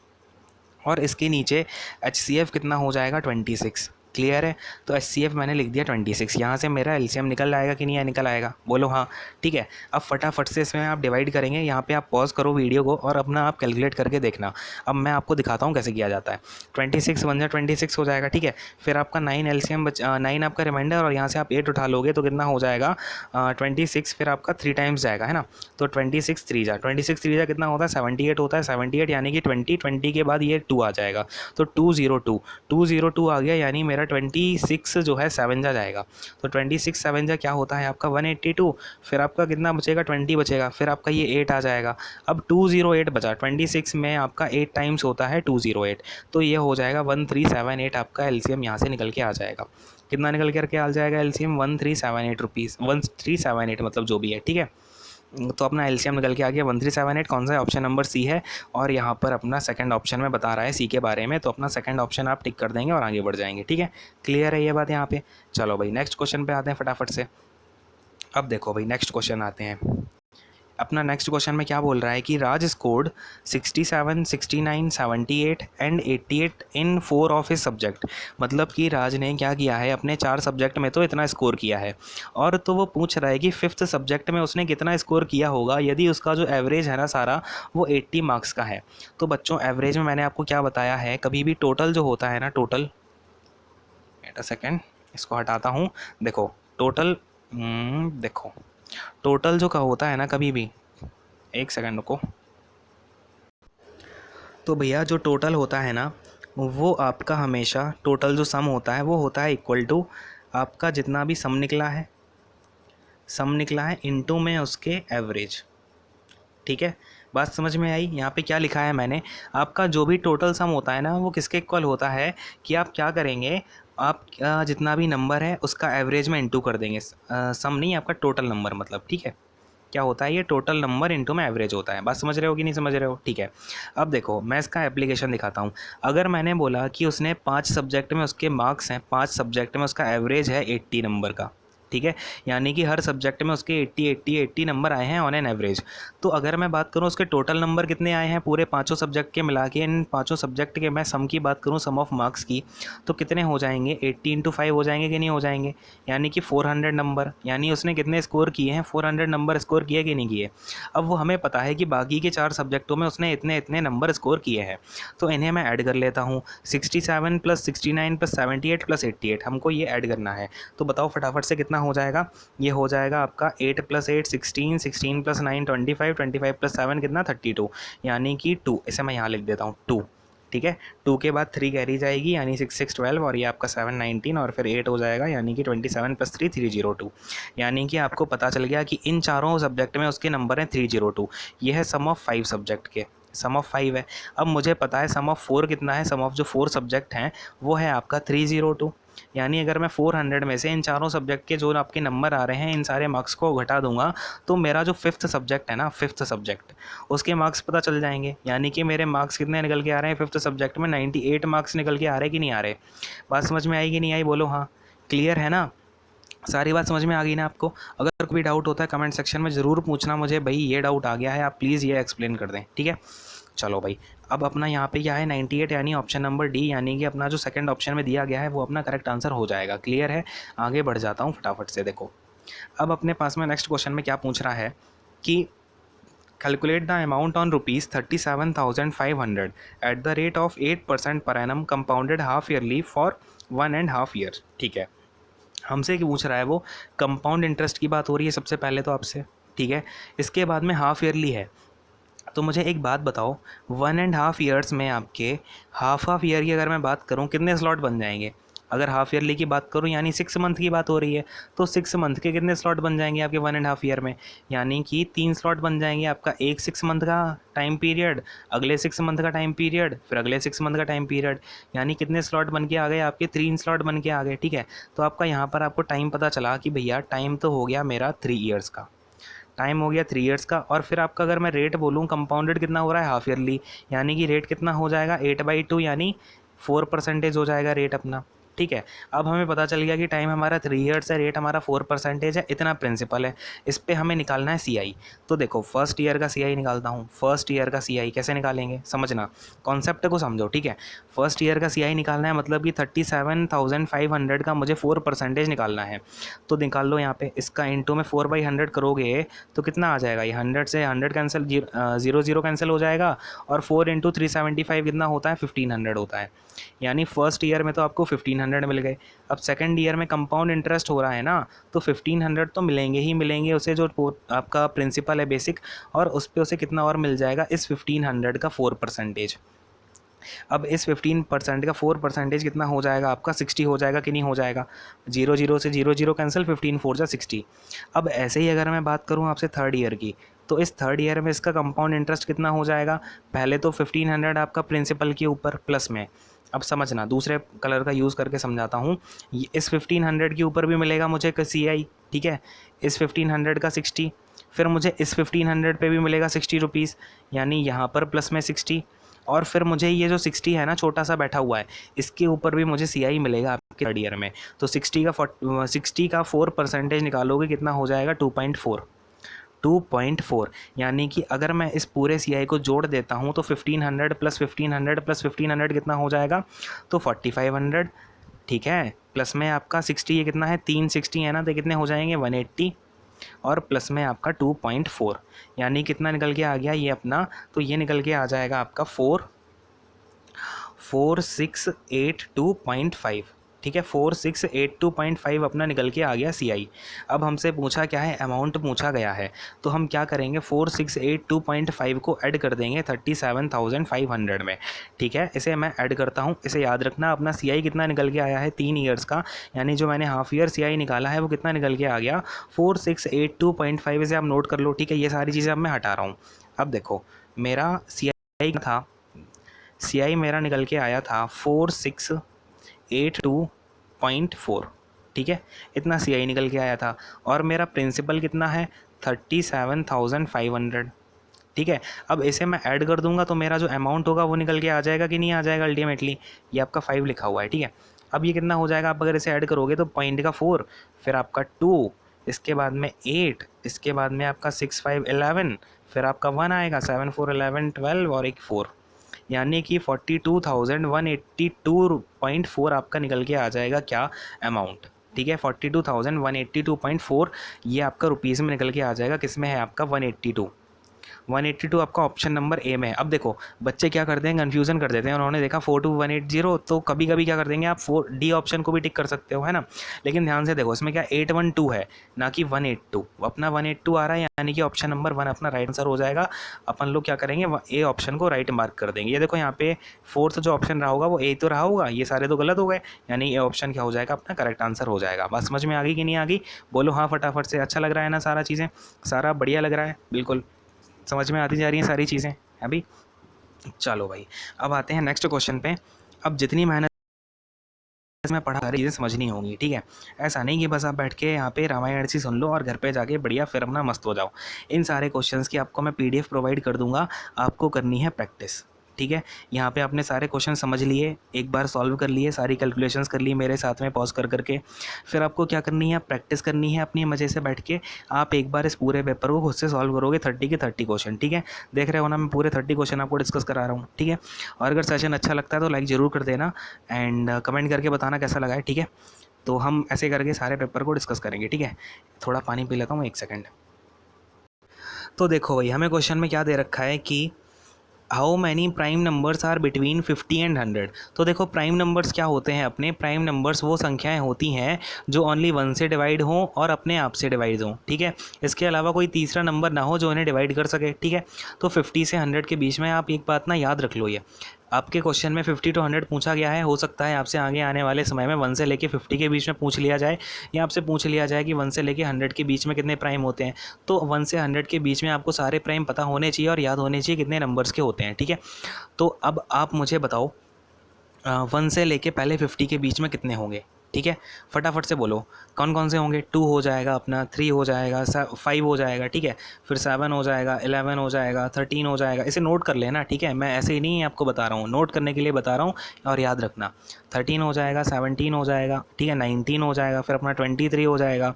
Speaker 1: और इसके नीचे HCF कितना हो जाएगा 26, क्लियर है। तो HCF मैंने लिख दिया 26, यहाँ से मेरा LCM निकल आएगा कि नहीं निकल आएगा, बोलो हाँ, ठीक है। अब फटाफट से इसमें आप डिवाइड करेंगे, यहाँ पे आप पॉज करो वीडियो को और अपना आप कैलकुलेट करके देखना। अब मैं आपको दिखाता हूँ कैसे किया जाता है। 26 1 जा 26 हो जाएगा, ठीक है। फिर आपका 9 LCM 9 आपका रिमाइंडर, और यहाँ से आप 8 उठा लोगे तो कितना हो जाएगा 26, फिर आपका 3 टाइम्स जाएगा, है ना। तो 26 3 जा कितना होता है 78 होता है, 78 यानी कि 20 के बाद ये 2 आ जाएगा, तो 202 आ गया, यानी मेरा 26 जो है 7 जा जाएगा, तो 26 7 जा क्या होता है आपका 182, फिर आपका कितना बचेगा 20 बचेगा, फिर आपका ये 8 आ जाएगा। अब 208 बचा, 26 में आपका 8 टाइम्स होता है 208, तो ये हो जाएगा 1378 आपका एलसीएम यहाँ से निकल के आ जाएगा। कितना निकल करके आ जाएगा एलसीएम 1378 रुपीज़, 1378 मतलब जो भी है, ठीक है। तो अपना एलसीएम निकल के आ गया 1378, कौन सा है? ऑप्शन नंबर सी है। और यहाँ पर अपना सेकंड ऑप्शन में बता रहा है सी के बारे में, तो अपना सेकंड ऑप्शन आप टिक कर देंगे और आगे बढ़ जाएंगे, ठीक है। क्लियर है ये बात यहाँ पे? चलो भाई नेक्स्ट क्वेश्चन पे आते हैं फटाफट से। अब देखो भाई नेक्स्ट क्वेश्चन आते हैं। अपना नेक्स्ट क्वेश्चन में क्या बोल रहा है कि Raj scored 67, 69, 78 and 88 in 4 of his subject. मतलब कि राज ने क्या किया है, अपने 4 सब्जेक्ट में तो इतना स्कोर किया है, और तो वो पूछ रहा है कि 5th सब्जेक्ट में उसने कितना स्कोर किया होगा यदि उसका जो एवरेज है ना सारा वो 80 मार्क्स का है। तो बच्चों एवरेज में मैंने आपको क्या बताया है, कभी भी टोटल जो होता है ना, टोटल, वेट अ सेकेंड इसको हटाता हूँ। देखो टोटल, देखो टोटल जो का होता है ना, कभी भी एक सेकंड रुको। तो भैया जो टोटल होता है ना वो आपका हमेशा टोटल जो सम होता है वो होता है इक्वल टू आपका जितना भी सम निकला है इनटू में उसके एवरेज, ठीक है। बात समझ में आई? यहाँ पे क्या लिखा है मैंने, आपका जो भी टोटल सम होता है ना वो किसके इक्वल होता है कि आप क्या करेंगे, आप जितना भी नंबर है उसका एवरेज में इंटू कर देंगे। सम नहीं, आपका टोटल नंबर मतलब, ठीक है। क्या होता है ये, टोटल नंबर इंटू में एवरेज होता है। बात समझ रहे हो कि नहीं समझ रहे हो? ठीक है। अब देखो मैं इसका एप्लीकेशन दिखाता हूँ। अगर मैंने बोला कि उसने 5 सब्जेक्ट में उसके मार्क्स हैं, 5 सब्जेक्ट में उसका एवरेज है 80 नंबर का, ठीक है, यानी कि हर सब्जेक्ट में उसके 80 नंबर आए हैं ऑन एन एवरेज। तो अगर मैं बात करूँ उसके टोटल नंबर कितने आए हैं पूरे 5 सब्जेक्ट के मिला के, इन 5 सब्जेक्ट के मैं सम की बात करूँ, सम ऑफ मार्क्स की, तो कितने हो जाएंगे, 80 × 5 हो जाएंगे कि नहीं हो जाएंगे, यानी कि 400 नंबर। यानी उसने कितने स्कोर किए हैं, 400 नंबर स्कोर किए कि नहीं किए। अब वो हमें पता है कि बाकी के 4 सब्जेक्टों में उसने इतने इतने नंबर स्कोर किए हैं, तो इन्हें मैं ऐड कर लेता हूँ। 67 + 69 + 78 + 88 हमको ये ऐड करना है। तो बताओ फटाफट से कितना हो जाएगा। ये हो जाएगा आपका 8 + 8 16, 16 + 9 25, 25 + 7 कितना 32, यानी कि 2। इसे मैं यहाँ लिख देता हूँ 2, ठीक है। 2 के बाद 3 कैरी जाएगी, यानी 6 6 12, और ये आपका 7 19, और फिर 8 हो जाएगा, यानी कि 27 + 3 302। यानी कि आपको पता चल गया कि इन चारों सब्जेक्ट में उसके नंबर हैं 302। ये है सम ऑफ 5 सब्जेक्ट के, सम ऑफ 5 है। अब मुझे पता है सम ऑफ 4 कितना है, सम ऑफ जो 4 सब्जेक्ट हैं वो है आपका 302। यानी अगर मैं 400 में से इन चारों सब्जेक्ट के जो आपके नंबर आ रहे हैं इन सारे मार्क्स को घटा दूंगा, तो मेरा जो 5th सब्जेक्ट है ना, 5th सब्जेक्ट, उसके मार्क्स पता चल जाएंगे। यानी कि मेरे मार्क्स कितने निकल के आ रहे हैं 5th सब्जेक्ट में, 98 मार्क्स निकल के आ रहे कि नहीं आ रहे। बात समझ में आई कि नहीं आई, बोलो हाँ। क्लियर है ना, सारी बात समझ में आ गई ना आपको? अगर कोई डाउट होता है कमेंट सेक्शन में ज़रूर पूछना मुझे, भाई ये डाउट आ गया है, आप प्लीज़ ये एक्सप्लेन कर दें, ठीक है। चलो भाई, अब अपना यहाँ पे क्या है 98, यानी ऑप्शन नंबर डी, यानी कि अपना जो सेकंड ऑप्शन में दिया गया है वो अपना करेक्ट आंसर हो जाएगा। क्लियर है? आगे बढ़ जाता हूँ फटाफट से। देखो अब अपने पास में नेक्स्ट क्वेश्चन में क्या पूछ रहा है कि calculate the amount on ₹37,500 at the rate of 8% per annum compounded half yearly for 1.5 year. ठीक है, हमसे क्या पूछ रहा है वो, कंपाउंड इंटरेस्ट की बात हो रही है सबसे पहले तो आपसे, ठीक है। इसके बाद में हाफ ईयरली है। तो मुझे एक बात बताओ, 1.5 ईयर्स में आपके हाफ ईयर की अगर मैं बात करूं कितने स्लॉट बन जाएंगे। अगर हाफ ईयरली की बात करूं यानी 6 मंथ की बात हो रही है, तो 6 मंथ के कितने स्लॉट बन जाएंगे आपके 1.5 ईयर में, यानी कि 3 स्लॉट बन जाएंगे। आपका एक 6 मंथ का टाइम पीरियड, अगले 6 मंथ का टाइम पीरियड, फिर अगले 6 मंथ का टाइम पीरियड, यानी कितने स्लॉट बन के आ गए आपके, 3 स्लॉट बन के आ गए, ठीक है। तो आपका यहाँ पर आपको टाइम पता चला कि भैया टाइम तो हो गया मेरा 3 ईयर्स का, टाइम हो गया 3 ईयर्स का। और फिर आपका अगर मैं रेट बोलूँ कंपाउंडेड कितना हो रहा है हाफ ईयरली, यानी कि रेट कितना हो जाएगा 8/2, यानी 4% हो जाएगा रेट अपना, ठीक है। अब हमें पता चल गया कि टाइम हमारा 3 ईयर्स है, रेट हमारा 4% है, इतना प्रिंसिपल है। इस पर हमें निकालना है CI। तो देखो फर्स्ट ईयर का CI निकालता हूँ। फर्स्ट ईयर का CI कैसे निकालेंगे, समझना, कॉन्सेप्ट को समझो, ठीक है। फर्स्ट ईयर का CI निकालना है, मतलब कि 37,500 का मुझे 4% निकालना है। तो निकाल लो यहाँ पे, इसका इंटू में 4/100 करोगे तो कितना आ जाएगा, ये 100 से 100 कैंसिल, 0 0 कैंसिल हो जाएगा, और 4 × 375 कितना होता है 1500 होता है। यानी फर्स्ट ईयर में तो आपको 1500 मिल गए। अब सेकंड ईयर में कंपाउंड इंटरेस्ट हो रहा है ना, तो 1500 तो मिलेंगे ही मिलेंगे उसे, जो आपका प्रिंसिपल है बेसिक, और उस पर उसे कितना और मिल जाएगा इस 1500 का 4%। अब इस 15% का 4% कितना हो जाएगा आपका 60 हो जाएगा कि नहीं हो जाएगा। 0 0 से 0 0 कैंसिल, 15 4 जा 60। अब ऐसे ही अगर मैं बात करूँ आपसे थर्ड ईयर की, तो इस थर्ड ईयर में इसका कंपाउंड इंटरेस्ट कितना हो जाएगा। पहले तो 1500 आपका प्रिंसिपल के ऊपर प्लस में, अब समझना दूसरे कलर का यूज़ करके समझाता हूँ। इस 1500 के ऊपर भी मिलेगा मुझे CI, ठीक है। इस 1500 का 60, फिर मुझे इस 1500 पे भी मिलेगा 60 रुपीज़, यानी यहाँ पर प्लस में 60, और फिर मुझे ये जो 60 है ना छोटा सा बैठा हुआ है, इसके ऊपर भी मुझे CI मिलेगा आपके थर्ड ईयर में। तो 60 का 4% निकालोगे कितना हो जाएगा 2.4, यानी कि अगर मैं इस पूरे CI को जोड़ देता हूँ तो 1500 प्लस 1500 प्लस 1500 कितना हो जाएगा, तो 4500, ठीक है। प्लस में आपका 60, ये कितना है 360 है ना, तो कितने हो जाएंगे 180, और प्लस में आपका 2.4, यानी कितना निकल के आ गया ये अपना, तो ये निकल के आ जाएगा आपका 4682.5, ठीक है। 4682.5 अपना निकल के आ गया CI। अब हमसे पूछा क्या है, अमाउंट पूछा गया है, तो हम क्या करेंगे 4682.5 को ऐड कर देंगे 37,500 में, ठीक है। इसे मैं ऐड करता हूँ, इसे याद रखना। अपना CI कितना निकल के आया है 3 ईयर्स का, यानी जो मैंने हाफ ईयर CI निकाला है वो कितना निकल के आ गया 4682.5। इसे आप नोट कर लो, ठीक है। ये सारी चीज़ें अब मैं हटा रहा हूँ। अब देखो मेरा CI था, CI मेरा निकल के आया था 4682.4, ठीक है। इतना CI निकल के आया था, और मेरा प्रिंसिपल कितना है 37,500, ठीक है। अब इसे मैं ऐड कर दूंगा तो मेरा जो अमाउंट होगा वो निकल के आ जाएगा कि नहीं आ जाएगा अल्टीमेटली। ये आपका 5 लिखा हुआ है, ठीक है। अब ये कितना हो जाएगा, आप अगर इसे ऐड करोगे तो पॉइंट का 4, फिर आपका 2, इसके बाद में 8, इसके बाद में आपका 6 5 11, फिर आपका 1 आएगा, 7 4 11 12 और एक 4, यानी कि 42,182.4 आपका निकल के आ जाएगा क्या अमाउंट, ठीक है। 42,182.4 ये आपका रुपीज़ में निकल के आ जाएगा, किस में है आपका 182 आपका ऑप्शन नंबर ए में है। अब देखो बच्चे क्या करते हैं, कन्फ्यूज़न कर देते हैं। उन्होंने देखा 42180, तो कभी कभी क्या कर देंगे आप 4D ऑप्शन को भी टिक कर सकते हो, है ना। लेकिन ध्यान से देखो इसमें क्या 812 है ना कि 182, अपना 182 आ रहा है, यानी कि ऑप्शन नंबर 1 अपना राइट आंसर हो जाएगा। अपन लोग क्या करेंगे ए ऑप्शन को राइट मार्क कर देंगे। ये देखो यहाँ पे फोर्थ जो ऑप्शन रहा होगा वो ए तो रहा होगा, ये सारे तो गलत हो गए, यानी ये ऑप्शन क्या हो जाएगा अपना करेक्ट आंसर हो जाएगा। बात समझ में आ गई कि नहीं आ गई, बोलो हाँ फटाफट से। अच्छा लग रहा है ना सारा चीज़ें, सारा बढ़िया लग रहा है, बिल्कुल समझ में आती जा रही हैं सारी चीज़ें अभी। चलो भाई अब आते हैं नेक्स्ट क्वेश्चन पे। अब जितनी मेहनत में पढ़ा सारी चीज़ें समझनी होंगी, ठीक है। ऐसा नहीं कि बस आप बैठ के यहाँ पे रामायण सी सुन लो और घर पे जाके बढ़िया फिर अपना मस्त हो जाओ। इन सारे क्वेश्चंस की आपको मैं PDF प्रोवाइड कर दूंगा, आपको करनी है प्रैक्टिस, ठीक है। यहाँ पे आपने सारे क्वेश्चन समझ लिए, एक बार सॉल्व कर लिए, सारी कैलकुलेशंस कर ली मेरे साथ में पॉज कर करके। फिर आपको क्या करनी है, प्रैक्टिस करनी है अपनी मज़े से बैठ के। आप एक बार इस पूरे पेपर को खुद से सॉल्व करोगे 30 के 30 क्वेश्चन, ठीक है। देख रहे हो ना मैं पूरे 30 क्वेश्चन आपको डिस्कस करा रहा हूँ, ठीक है। और अगर सेशन अच्छा लगता है तो लाइक ज़रूर कर देना, एंड कमेंट करके बताना कैसा लगा है, ठीक है। तो हम ऐसे करके सारे पेपर को डिस्कस करेंगे, ठीक है। थोड़ा पानी पी लेता हूँ, 1 सेकेंड। तो देखो भाई हमें क्वेश्चन में क्या दे रखा है कि how many prime numbers are between 50 and 100। तो देखो प्राइम नंबर्स क्या होते हैं, अपने प्राइम नंबर्स वो संख्याएं होती हैं जो ओनली 1 से डिवाइड हों और अपने आप से डिवाइड हों, ठीक है। इसके अलावा कोई तीसरा नंबर ना हो जो इन्हें डिवाइड कर सके, ठीक है। तो 50 से 100 के बीच में आप एक बात ना याद रख लो, ये आपके क्वेश्चन में 50 to 100 पूछा गया है। हो सकता है आपसे आगे आने वाले समय में 1 से लेके 50 के बीच में पूछ लिया जाए, या आपसे पूछ लिया जाए कि 1 से लेके 100 के बीच में कितने प्राइम होते हैं। तो 1 से 100 के बीच में आपको सारे प्राइम पता होने चाहिए और याद होने चाहिए कितने नंबर्स के होते हैं, ठीक है। तो अब आप मुझे बताओ 1 से लेके पहले 50 के बीच में कितने होंगे, ठीक है। फटाफट से बोलो कौन कौन से होंगे। 2 हो जाएगा अपना, 3 हो जाएगा, 5 हो जाएगा, ठीक है। फिर 7 हो जाएगा, 11 हो जाएगा, 13 हो जाएगा। इसे नोट कर लेना, ठीक है। मैं ऐसे ही नहीं आपको बता रहा हूँ, नोट करने के लिए बता रहा हूँ और याद रखना। 13 हो जाएगा, 17 हो जाएगा, ठीक है। 19 हो जाएगा, फिर अपना 23 हो जाएगा,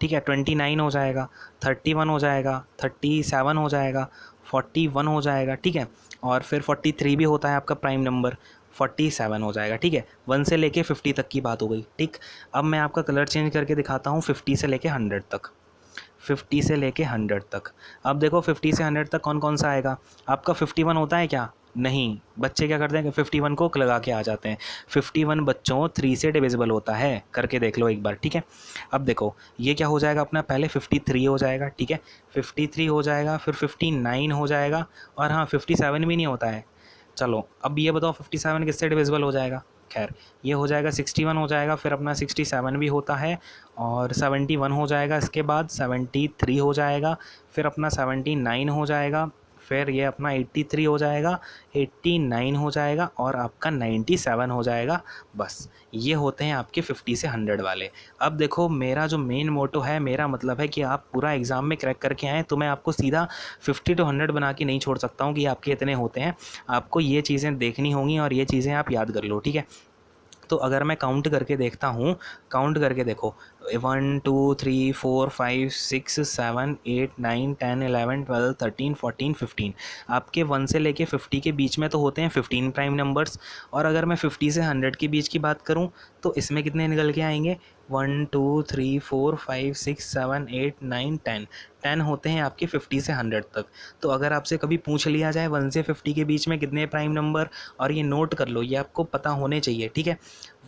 Speaker 1: ठीक है। 29 हो जाएगा, 31 हो जाएगा, 37 हो जाएगा, 41 हो जाएगा, ठीक है। और फिर 43 भी होता है आपका प्राइम नंबर, 47 हो जाएगा, ठीक है। 1 से लेके 50 तक की बात हो गई, ठीक। अब मैं आपका कलर चेंज करके दिखाता हूँ 50 से लेके 100 तक, 50 से लेके 100 तक। अब देखो 50 से 100 तक कौन कौन सा आएगा। आपका 51 होता है क्या, नहीं। बच्चे क्या करते हैं कि 51 को लगा के आ जाते हैं। 51 बच्चों 3 से डिविजिबल होता है, करके देख लो एक बार, ठीक है। अब देखो ये क्या हो जाएगा अपना, पहले 53 हो जाएगा, ठीक है। 53 हो जाएगा, फिर 59 हो जाएगा, और हाँ 57 भी नहीं होता है, चलो अब ये बताओ 57 किससे डिविजिबल हो जाएगा। खैर ये हो जाएगा 61 हो जाएगा, फिर अपना 67 भी होता है, और 71 हो जाएगा, इसके बाद 73 हो जाएगा, फिर अपना 79 हो जाएगा, फिर ये अपना 83 हो जाएगा, 89 हो जाएगा, और आपका 97 हो जाएगा। बस ये होते हैं आपके 50 से 100 वाले। अब देखो मेरा जो मेन मोटो है, मेरा मतलब है कि आप पूरा एग्ज़ाम में क्रैक करके आएँ, तो मैं आपको सीधा 50 to 100 बना के नहीं छोड़ सकता हूँ कि आपके इतने होते हैं। आपको ये चीज़ें देखनी होंगी और ये चीज़ें आप याद कर लो, ठीक है। तो अगर मैं काउंट करके देखता हूँ, काउंट करके देखो, 1 2 3 4 5 6 7 8 9 10 11 12 13 14 15, आपके 1 से लेके 50 के बीच में तो होते हैं 15 प्राइम नंबर्स। और अगर मैं 50 से 100 के बीच की बात करूँ तो इसमें कितने निकल के आएंगे, 1 2 3 4 5 6 7 8 9 10 होते हैं आपके 50 से 100 तक। तो अगर आपसे कभी पूछ लिया जाए 1 से 50 के बीच में कितने प्राइम नंबर, और ये नोट कर लो, ये आपको पता होने चाहिए, ठीक है।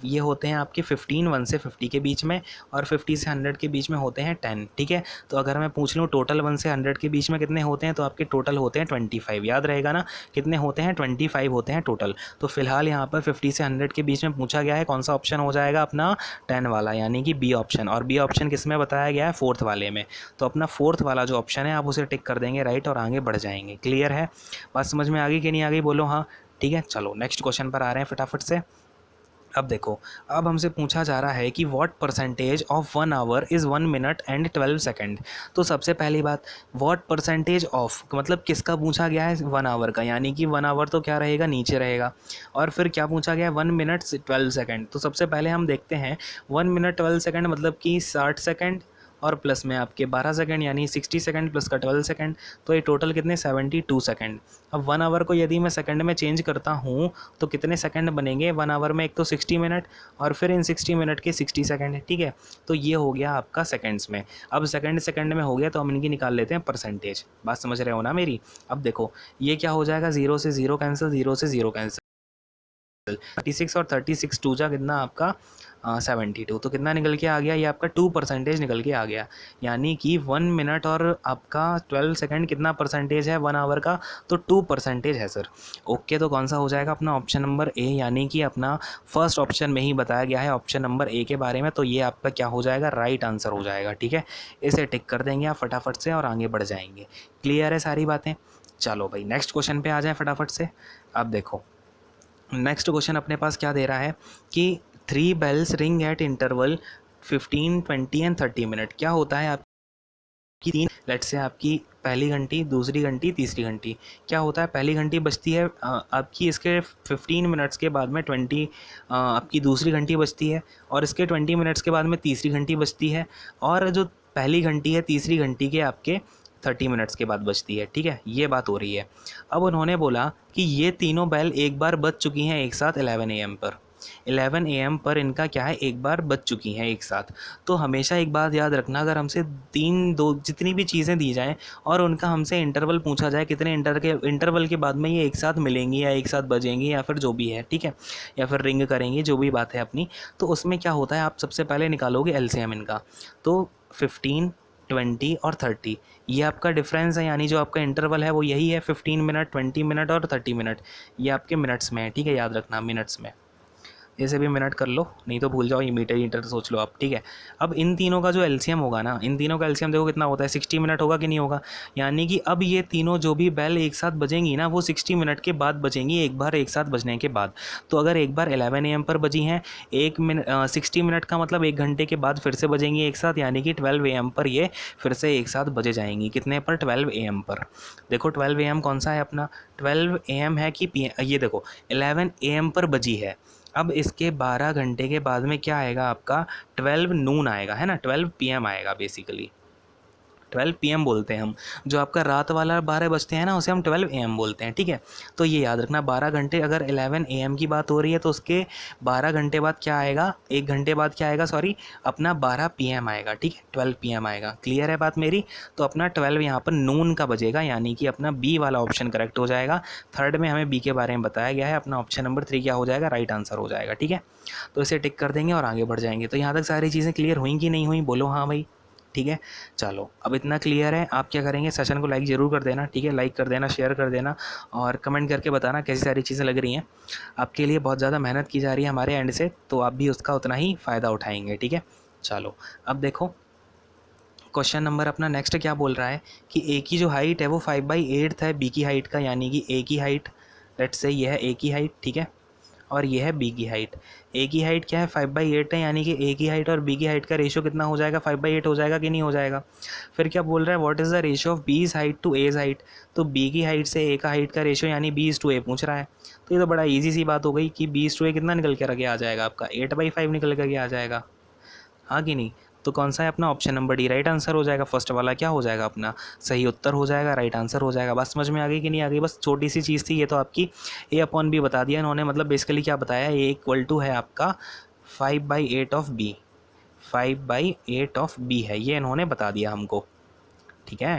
Speaker 1: ये होते हैं आपके 15 1 से 50 के बीच में, और 50 से 100 के बीच में होते हैं 10, ठीक है। तो अगर मैं पूछ लूँ टोटल 1 से 100 के बीच में कितने होते हैं, तो आपके टोटल होते हैं 25। याद रहेगा ना, कितने होते हैं, 25 होते हैं टोटल। तो फिलहाल यहाँ पर 50 से 100 के बीच में पूछा गया है, कौन सा ऑप्शन हो जाएगा अपना 10 वाला, यानी कि बी ऑप्शन। और बी ऑप्शन किस में बताया गया है, 4th वाले में। तो अपना 4th वाला जो ऑप्शन है आप उसे टिक कर देंगे राइट, और आगे बढ़ जाएंगे। क्लियर है, बात समझ में आ गई कि नहीं आ गई, बोलो हाँ। ठीक है, चलो नेक्स्ट क्वेश्चन पर आ रहे हैं फटाफट से। अब देखो, अब हमसे पूछा जा रहा है कि what percentage of 1 our is 1 minute and 12 second. तो सबसे पहली बात, व्हाट परसेंटेज ऑफ मतलब किसका पूछा गया है, 1 आवर का, यानी कि 1 आवर तो क्या रहेगा, नीचे रहेगा। और फिर क्या पूछा गया है, 1 मिनट 12 सेकंड। तो सबसे पहले हम देखते हैं 1 मिनट 12 सेकंड मतलब कि 60 सेकंड, और प्लस में आपके 12 सेकंड, यानी 60 सेकंड प्लस का 12 सेकंड, तो ये टोटल कितने, 72 सेकंड। अब 1 आवर को यदि मैं सेकंड में चेंज करता हूँ तो कितने सेकंड बनेंगे 1 आवर में, एक तो 60 मिनट, और फिर इन 60 मिनट के 60 सेकंड, ठीक है। तो ये हो गया आपका सेकंड्स में। अब सेकंड सेकंड में हो गया, तो हम इनकी निकाल लेते हैं परसेंटेज। बात समझ रहे हो ना मेरी। अब देखो ये क्या हो जाएगा, 0 से 0 कैंसिल, 0 से 0 कैंसिल, 36 और 36 टू जा कितना आपका 72। तो कितना निकल के आ गया, ये आपका 2% निकल के आ गया। यानी कि 1 मिनट और आपका 12 सेकंड कितना परसेंटेज है 1 आवर का, तो 2% है सर। ओके, तो कौन सा हो जाएगा अपना ऑप्शन नंबर ए, यानी कि अपना फर्स्ट ऑप्शन में ही बताया गया है ऑप्शन नंबर ए के बारे में। तो ये आपका क्या हो जाएगा, राइट आंसर हो जाएगा, ठीक है। इसे टिक कर देंगे आप फटाफट से और आगे बढ़ जाएंगे। क्लियर है सारी बातें। चलो भाई नेक्स्ट क्वेश्चन पे आ जाए फटाफट से। अब देखो नेक्स्ट क्वेश्चन अपने पास क्या दे रहा है कि 3 bells ring at interval 15 20 and 30 minute. क्या होता है आपकी तीन, लेट से आपकी पहली घंटी, दूसरी घंटी, तीसरी घंटी। क्या होता है, पहली घंटी बजती है आपकी, इसके 15 मिनट्स के बाद में 20 आपकी दूसरी घंटी बजती है, और इसके 20 मिनट्स के बाद में तीसरी घंटी बजती है, और जो पहली घंटी है तीसरी घंटी के आपके 30 मिनट्स के बाद बजती है, ठीक है। ये बात हो रही है। अब उन्होंने बोला कि ये तीनों बेल एक बार बज चुकी हैं एक साथ 11 AM पर। 11 AM पर इनका क्या है, एक बार बज चुकी हैं एक साथ। तो हमेशा एक बात याद रखना, अगर हमसे जितनी भी चीज़ें दी जाएं और उनका हमसे इंटरवल पूछा जाए, कितने इंटरवल के बाद में ये एक साथ मिलेंगी या एक साथ बजेंगी या फिर जो भी है, ठीक है, या फिर रिंग करेंगी, जो भी बात है अपनी, तो उसमें क्या होता है, आप सबसे पहले निकालोगे LCM इनका। तो 15 20 और 30, ये आपका डिफरेंस है, यानी जो आपका इंटरवल है वो यही है, 15 मिनट, 20 मिनट और 30 मिनट। ये आपके मिनट्स में है, ठीक है, याद रखना मिनट्स में। इसे भी मिनट कर लो, नहीं तो भूल जाओ, ये मीटर ईटर सोच लो आप, ठीक है। अब इन तीनों का जो LCM होगा ना, इन तीनों का LCM देखो कितना होता है, 60 मिनट होगा कि नहीं होगा। यानी कि अब ये तीनों जो भी बेल एक साथ बजेंगी ना, वो 60 मिनट के बाद बजेंगी, एक बार एक साथ बजने के बाद। तो अगर एक बार 11 AM पर बजी हैं, 60 मिनट का मतलब 1 घंटे के बाद फिर से बजेंगी एक साथ, यानी कि 12 AM पर ये फिर से एक साथ बजे जाएंगी। कितने पर, 12 AM पर। देखो 12 AM कौन सा है अपना, 12 AM है कि ये देखो 11 AM पर बजी है। अब इसके 12 घंटे के बाद में क्या आएगा आपका, 12 नून आएगा, है ना, 12 PM आएगा बेसिकली। 12 PM बोलते हैं हम, जो आपका रात वाला 12 बजते हैं ना, उसे हम 12 AM बोलते हैं, ठीक है। तो ये याद रखना, 12 घंटे, अगर 11 AM की बात हो रही है तो उसके 12 घंटे बाद क्या आएगा, 1 घंटे बाद क्या आएगा, सॉरी, अपना 12 PM आएगा, ठीक है, 12 PM आएगा। क्लियर है बात मेरी। तो अपना 12 यहाँ पर नून का बजेगा, यानी कि अपना बी वाला ऑप्शन करेक्ट हो जाएगा। थर्ड में हमें बी के बारे में बताया गया है, अपना ऑप्शन नंबर 3 क्या हो जाएगा, राइट आंसर हो जाएगा, ठीक है। तो इसे टिक कर देंगे और आगे बढ़ जाएंगे। तो यहाँ तक सारी चीज़ें क्लियर हुई कि नहीं हुई, बोलो हाँ भाई। ठीक है। चलो अब इतना क्लियर है। आप क्या करेंगे, सेशन को लाइक ज़रूर कर देना, ठीक है, लाइक कर देना, शेयर कर देना और कमेंट करके बताना कैसी सारी चीज़ें लग रही हैं। आपके लिए बहुत ज़्यादा मेहनत की जा रही है हमारे एंड से, तो आप भी उसका उतना ही फ़ायदा उठाएंगे, ठीक है। चलो अब देखो क्वेश्चन नंबर अपना नेक्स्ट क्या बोल रहा है कि ए की जो हाइट है वो 5/8 है बी की हाइट का, यानी कि ए की हाइट, लेट्स से ये है ए की हाइट, ठीक है, और ये है बी की हाइट। ए की हाइट क्या है, 5/8 है, यानी कि ए की हाइट और बी की हाइट का रेशियो कितना हो जाएगा, 5/8 हो जाएगा कि नहीं हो जाएगा। फिर क्या बोल रहा है, what is the ratio of बीज हाइट टू एज हाइट, तो बी की हाइट से ए का हाइट का रेशियो यानी B/A पूछ रहा है। तो ये तो बड़ा ईजी सी बात हो गई कि B/A कितना निकल कर आगे आ जाएगा, आपका 8/5 निकल करके आ जाएगा, हाँ कि नहीं। तो कौन सा है अपना option number D right answer हो जाएगा। फर्स्ट वाला क्या हो जाएगा, अपना सही उत्तर हो जाएगा, राइट आंसर हो जाएगा। बात समझ में आ गई कि नहीं आ गई, बस छोटी सी चीज़ थी ये तो आपकी A/B बता दिया इन्होंने, मतलब बेसिकली क्या बताया, A = है आपका 5/8 ऑफ बी, 5/8 ऑफ बी है, ये इन्होंने बता दिया हमको, ठीक है।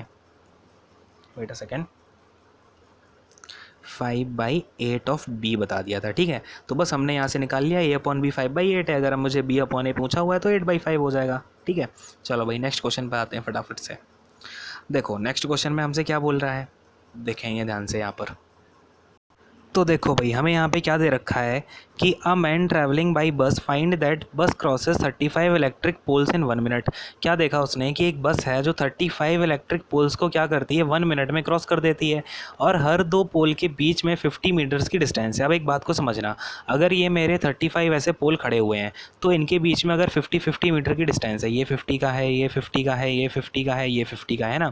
Speaker 1: Wait a second, 5/8 of B बता दिया था, ठीक है। तो बस हमने यहाँ से निकाल लिया A/B 5/8 है, अगर अब मुझे B/A पूछा हुआ है तो 8/5 हो जाएगा, ठीक है। चलो भाई नेक्स्ट क्वेश्चन पे आते हैं फटाफट से। देखो नेक्स्ट क्वेश्चन में हमसे क्या बोल रहा है, देखेंगे ध्यान से यहाँ पर। तो देखो भाई हमें यहाँ पे क्या दे रखा है कि a man travelling by bus find that बस क्रॉसेस 35 इलेक्ट्रिक पोल्स इन 1 मिनट। क्या देखा उसने कि एक बस है जो 35 इलेक्ट्रिक पोल्स को क्या करती है, 1 मिनट में क्रॉस कर देती है, और हर दो पोल के बीच में 50 मीटर्स की डिस्टेंस है। अब एक बात को समझना, अगर ये मेरे 35 ऐसे पोल खड़े हुए हैं तो इनके बीच में अगर 50 मीटर की डिस्टेंस है, ये 50 का है, ये 50 का है, ये 50 का है, ये 50 का है ना,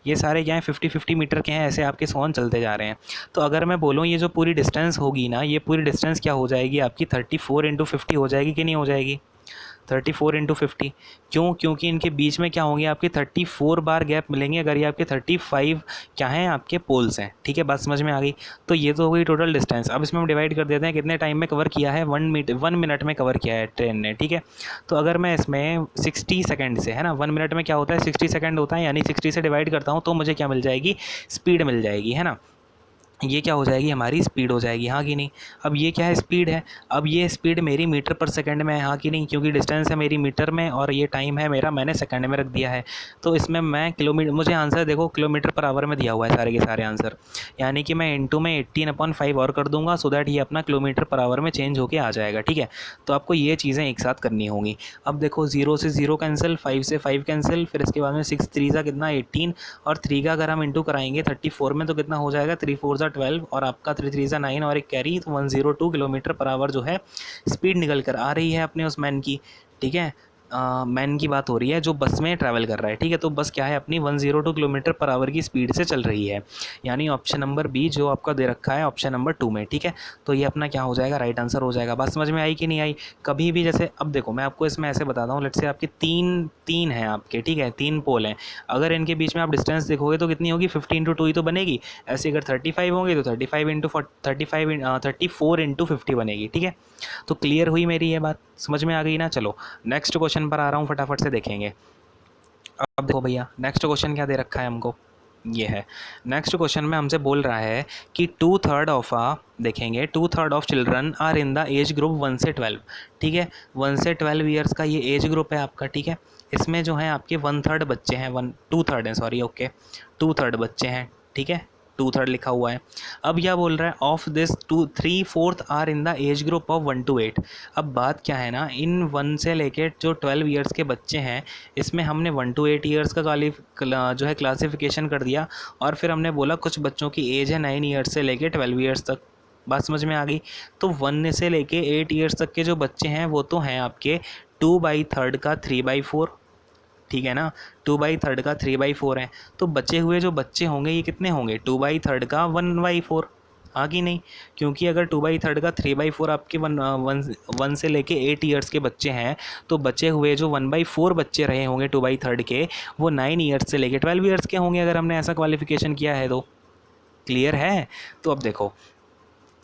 Speaker 1: ये सारे क्या हैं 50 मीटर के हैं, ऐसे आपके सोन चलते जा रहे हैं। तो अगर मैं बोलूँ ये जो पूरी डिस्टेंस होगी ना, ये पूरी डिस्टेंस क्या हो जाएगी आपकी, 34 × 50 हो जाएगी कि नहीं हो जाएगी, 34 × 50। क्यों, क्योंकि इनके बीच में क्या होंगे आपके 34 बार गैप मिलेंगे, अगर ये आपके 35 क्या हैं आपके पोल्स हैं, ठीक है। बात समझ में आ गई। तो ये तो हो गई टोटल डिस्टेंस। अब इसमें हम डिवाइड कर देते हैं कितने टाइम में कवर किया है, 1 मिनट में कवर किया है ट्रेन ने, ठीक है। तो अगर मैं इसमें 60 सेकेंड से, है ना, 1 मिनट में क्या होता है 60 सेकेंड होता है, यानी 60 से डिवाइड करता हूँ तो मुझे क्या मिल जाएगी, स्पीड मिल जाएगी, है ना। ये क्या हो जाएगी, हमारी स्पीड हो जाएगी, हाँ कि नहीं। अब ये क्या है, स्पीड है। अब ये स्पीड मेरी मीटर पर सेकंड में है, हाँ कि नहीं, क्योंकि डिस्टेंस है मेरी मीटर में और ये टाइम है मेरा, मैंने सेकंड में रख दिया है। तो इसमें मैं किलोमीटर, मुझे आंसर देखो किलोमीटर पर आवर में दिया हुआ है सारे के सारे आंसर, यानी कि मैं इनटू में 18/5 और कर दूंगा, सो दैट ये अपना किलोमीटर पर आवर में चेंज होके आ जाएगा, ठीक है। तो आपको ये चीज़ें एक साथ करनी होंगी। अब देखो 0 से 0 कैंसिल, 5 से 5 कैंसिल, फिर इसके बाद में 6 3 सा कितना 18, और 3 का अगर हम इंटू कराएंगे 34 में तो कितना हो जाएगा, 3 4 सा 12, और आपका 3 3 सा 9 और एक कैरी, तो 102 किलोमीटर पर आवर जो है स्पीड निकल कर आ रही है अपने उस मैन की, ठीक है। मैन की बात हो रही है जो बस में ट्रैवल कर रहा है, ठीक है। तो बस क्या है अपनी 102 किलोमीटर पर आवर की स्पीड से चल रही है, यानी ऑप्शन नंबर बी जो आपका दे रखा है ऑप्शन नंबर 2 में, ठीक है। तो ये अपना क्या हो जाएगा, राइट आंसर हो जाएगा। बात समझ में आई कि नहीं आई। कभी भी जैसे अब देखो मैं आपको इसमें ऐसे बताता हूँ, लेट्स से आपके तीन हैं आपके, ठीक है, 3 पोल हैं, अगर इनके बीच में आप डिस्टेंस देखोगे तो कितनी होगी, 50 × 2 ही तो बनेगी। ऐसे अगर 35 होंगे तो 34 × 50 बनेगी, ठीक है। तो क्लियर हुई मेरी ये बात, समझ में आ गई ना। चलो नेक्स्ट क्वेश्चन पर आ रहा हूँ, फटाफट से देखेंगे। अब देखो भैया नेक्स्ट क्वेश्चन क्या दे रखा है हमको, ये है। नेक्स्ट क्वेश्चन में हमसे बोल रहा है कि 2/3 ऑफ देखेंगे 2/3 of children are in the age group 1 से 12, ठीक है। 1 से 12 ईयर्स का ये एज ग्रुप है आपका, ठीक है। इसमें जो है आपके 1/3 बच्चे हैं, 2/3 है सॉरी, ओके 2/3 बच्चे हैं, ठीक है, 2/3 लिखा हुआ है। अब क्या बोल रहा है, of this 3/4 are in the age group of 1 to 8। अब बात क्या है ना, इन 1 से लेके जो 12 ईयर्स के बच्चे हैं, इसमें हमने 1 to 8 ईयर्स का जो है क्लासिफिकेशन कर दिया, और फिर हमने बोला कुछ बच्चों की एज है 9 ईयर्स से लेके 12 ईयर्स तक। बात समझ में आ गई। तो 1 से लेके 8 ईयर्स तक के जो बच्चे हैं वो तो हैं आपके 2/3 का 3/4, ठीक है ना, 2/3 का 3/4 है। तो बचे हुए जो बच्चे होंगे ये कितने होंगे, 2/3 का 1/4, हाँ कि नहीं। क्योंकि अगर 2/3 का 3/4 आपके वन से लेके 8 ईयर्स के बच्चे हैं, तो बचे हुए जो 1/4 बच्चे रहे होंगे 2/3 के, वो 9 ईयर्स से लेके 12 ईयर्स के होंगे, अगर हमने ऐसा क्वालिफिकेशन किया है तो। क्लियर है। तो अब देखो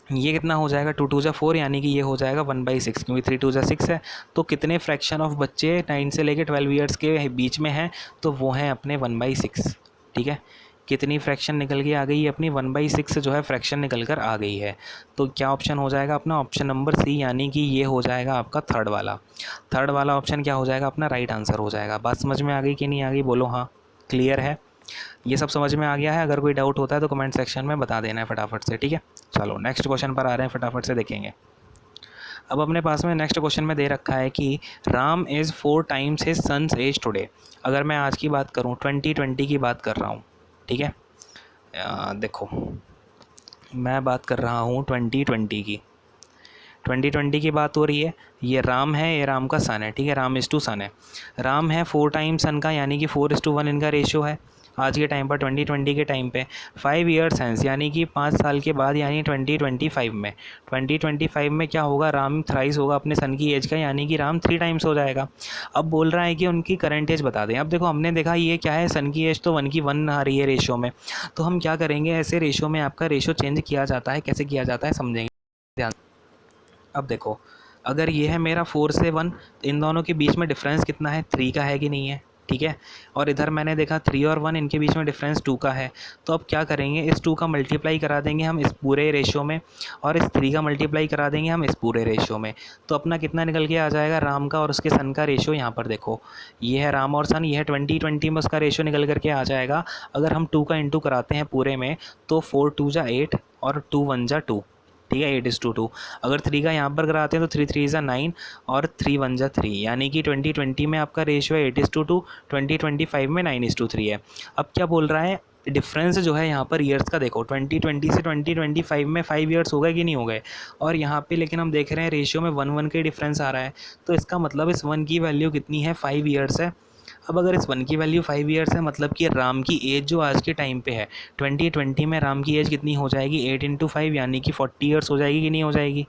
Speaker 1: ये कितना हो जाएगा, 2 2 जा 4, यानी कि ये हो जाएगा 1/6, क्योंकि 3 2 जा 6 है। तो कितने फ्रैक्शन ऑफ बच्चे 9 से लेके 12 ईयर्स के बीच में हैं, तो वो हैं अपने 1/6, ठीक है। कितनी फ्रैक्शन निकल के आ गई है अपनी 1/6 जो है फ्रैक्शन निकल कर आ गई है। तो क्या ऑप्शन हो जाएगा अपना ऑप्शन नंबर सी, यानी कि ये हो जाएगा आपका थर्ड वाला ऑप्शन क्या हो जाएगा अपना राइट आंसर हो जाएगा। बात समझ में आ गई कि नहीं आ गई, बोलो हाँ क्लियर है, ये सब समझ में आ गया है। अगर कोई डाउट होता है तो कमेंट सेक्शन में बता देना है फटाफट से, ठीक है। चलो नेक्स्ट क्वेश्चन पर आ रहे हैं, फटाफट से देखेंगे। अब अपने पास में नेक्स्ट क्वेश्चन में दे रखा है कि Ram is 4 times his son's age today. अगर मैं आज की बात करूँ 2020 की बात कर रहा हूँ, ठीक है। देखो मैं बात कर रहा हूँ 2020 की, 2020 की बात हो रही है। ये राम है, ये राम का सन है, ठीक है, राम इज़ टू सन है। राम है 4 टाइम्स सन का, यानी कि 4:1 इनका रेशियो है आज के टाइम पर, 2020 के टाइम पे। 5 ईयर्स हैंस, यानी कि 5 साल के बाद, यानी 2025 में क्या होगा, राम थ्राइस होगा अपने सन की एज का, यानी कि राम 3 टाइम्स हो जाएगा। अब बोल रहा है कि उनकी करंट एज बता दें। अब देखो हमने देखा ये क्या है, सन की एज तो 1:1 आ रही है रेशियो में, तो हम क्या करेंगे, ऐसे रेशियो में आपका रेशियो चेंज किया जाता है, कैसे किया जाता है समझेंगे ध्यान। अब देखो अगर ये है मेरा 4 से 1, तो इन दोनों के बीच में डिफरेंस कितना है, 3 का है कि नहीं है, ठीक है। और इधर मैंने देखा 3 और 1 इनके बीच में डिफरेंस 2 का है। तो अब क्या करेंगे, इस 2 का मल्टीप्लाई करा देंगे हम इस पूरे रेशियो में, और इस 3 का मल्टीप्लाई करा देंगे हम इस पूरे रेशियो में। तो अपना कितना निकल के आ जाएगा, राम का और उसके सन का रेशियो। यहाँ पर देखो ये है राम और सन, ये है 2020 में उसका रेशियो निकल करके आ जाएगा। अगर हम 2 का इंटू कराते हैं पूरे में, तो 4 2 जा 8 और 2 1 जा 2, ठीक है, 8:2। अगर 3 का यहाँ पर कराते हैं तो 3 3 जा 9 और 3 1 जा 3, यानी कि 2020 में आपका रेशियो है 8:2, 2025 में 9:3 है। अब क्या बोल रहा है, डिफरेंस जो है यहाँ पर ईयर्स का देखो, 2020 से 2025 में 5 ईयर्स हो गए कि नहीं हो गए, और यहाँ पे लेकिन हम देख रहे हैं रेशियो में 1 1 का डिफरेंस आ रहा है। तो इसका मतलब इस 1 की वैल्यू कितनी है, 5 ईयर्स है। अब अगर इस 1 की वैल्यू 5 ईयर्स है, मतलब कि राम की एज जो आज के टाइम पे है 2020 में, राम की एज कितनी हो जाएगी, 8 × 5, यानी कि 40 ईयर्स हो जाएगी कि नहीं हो जाएगी।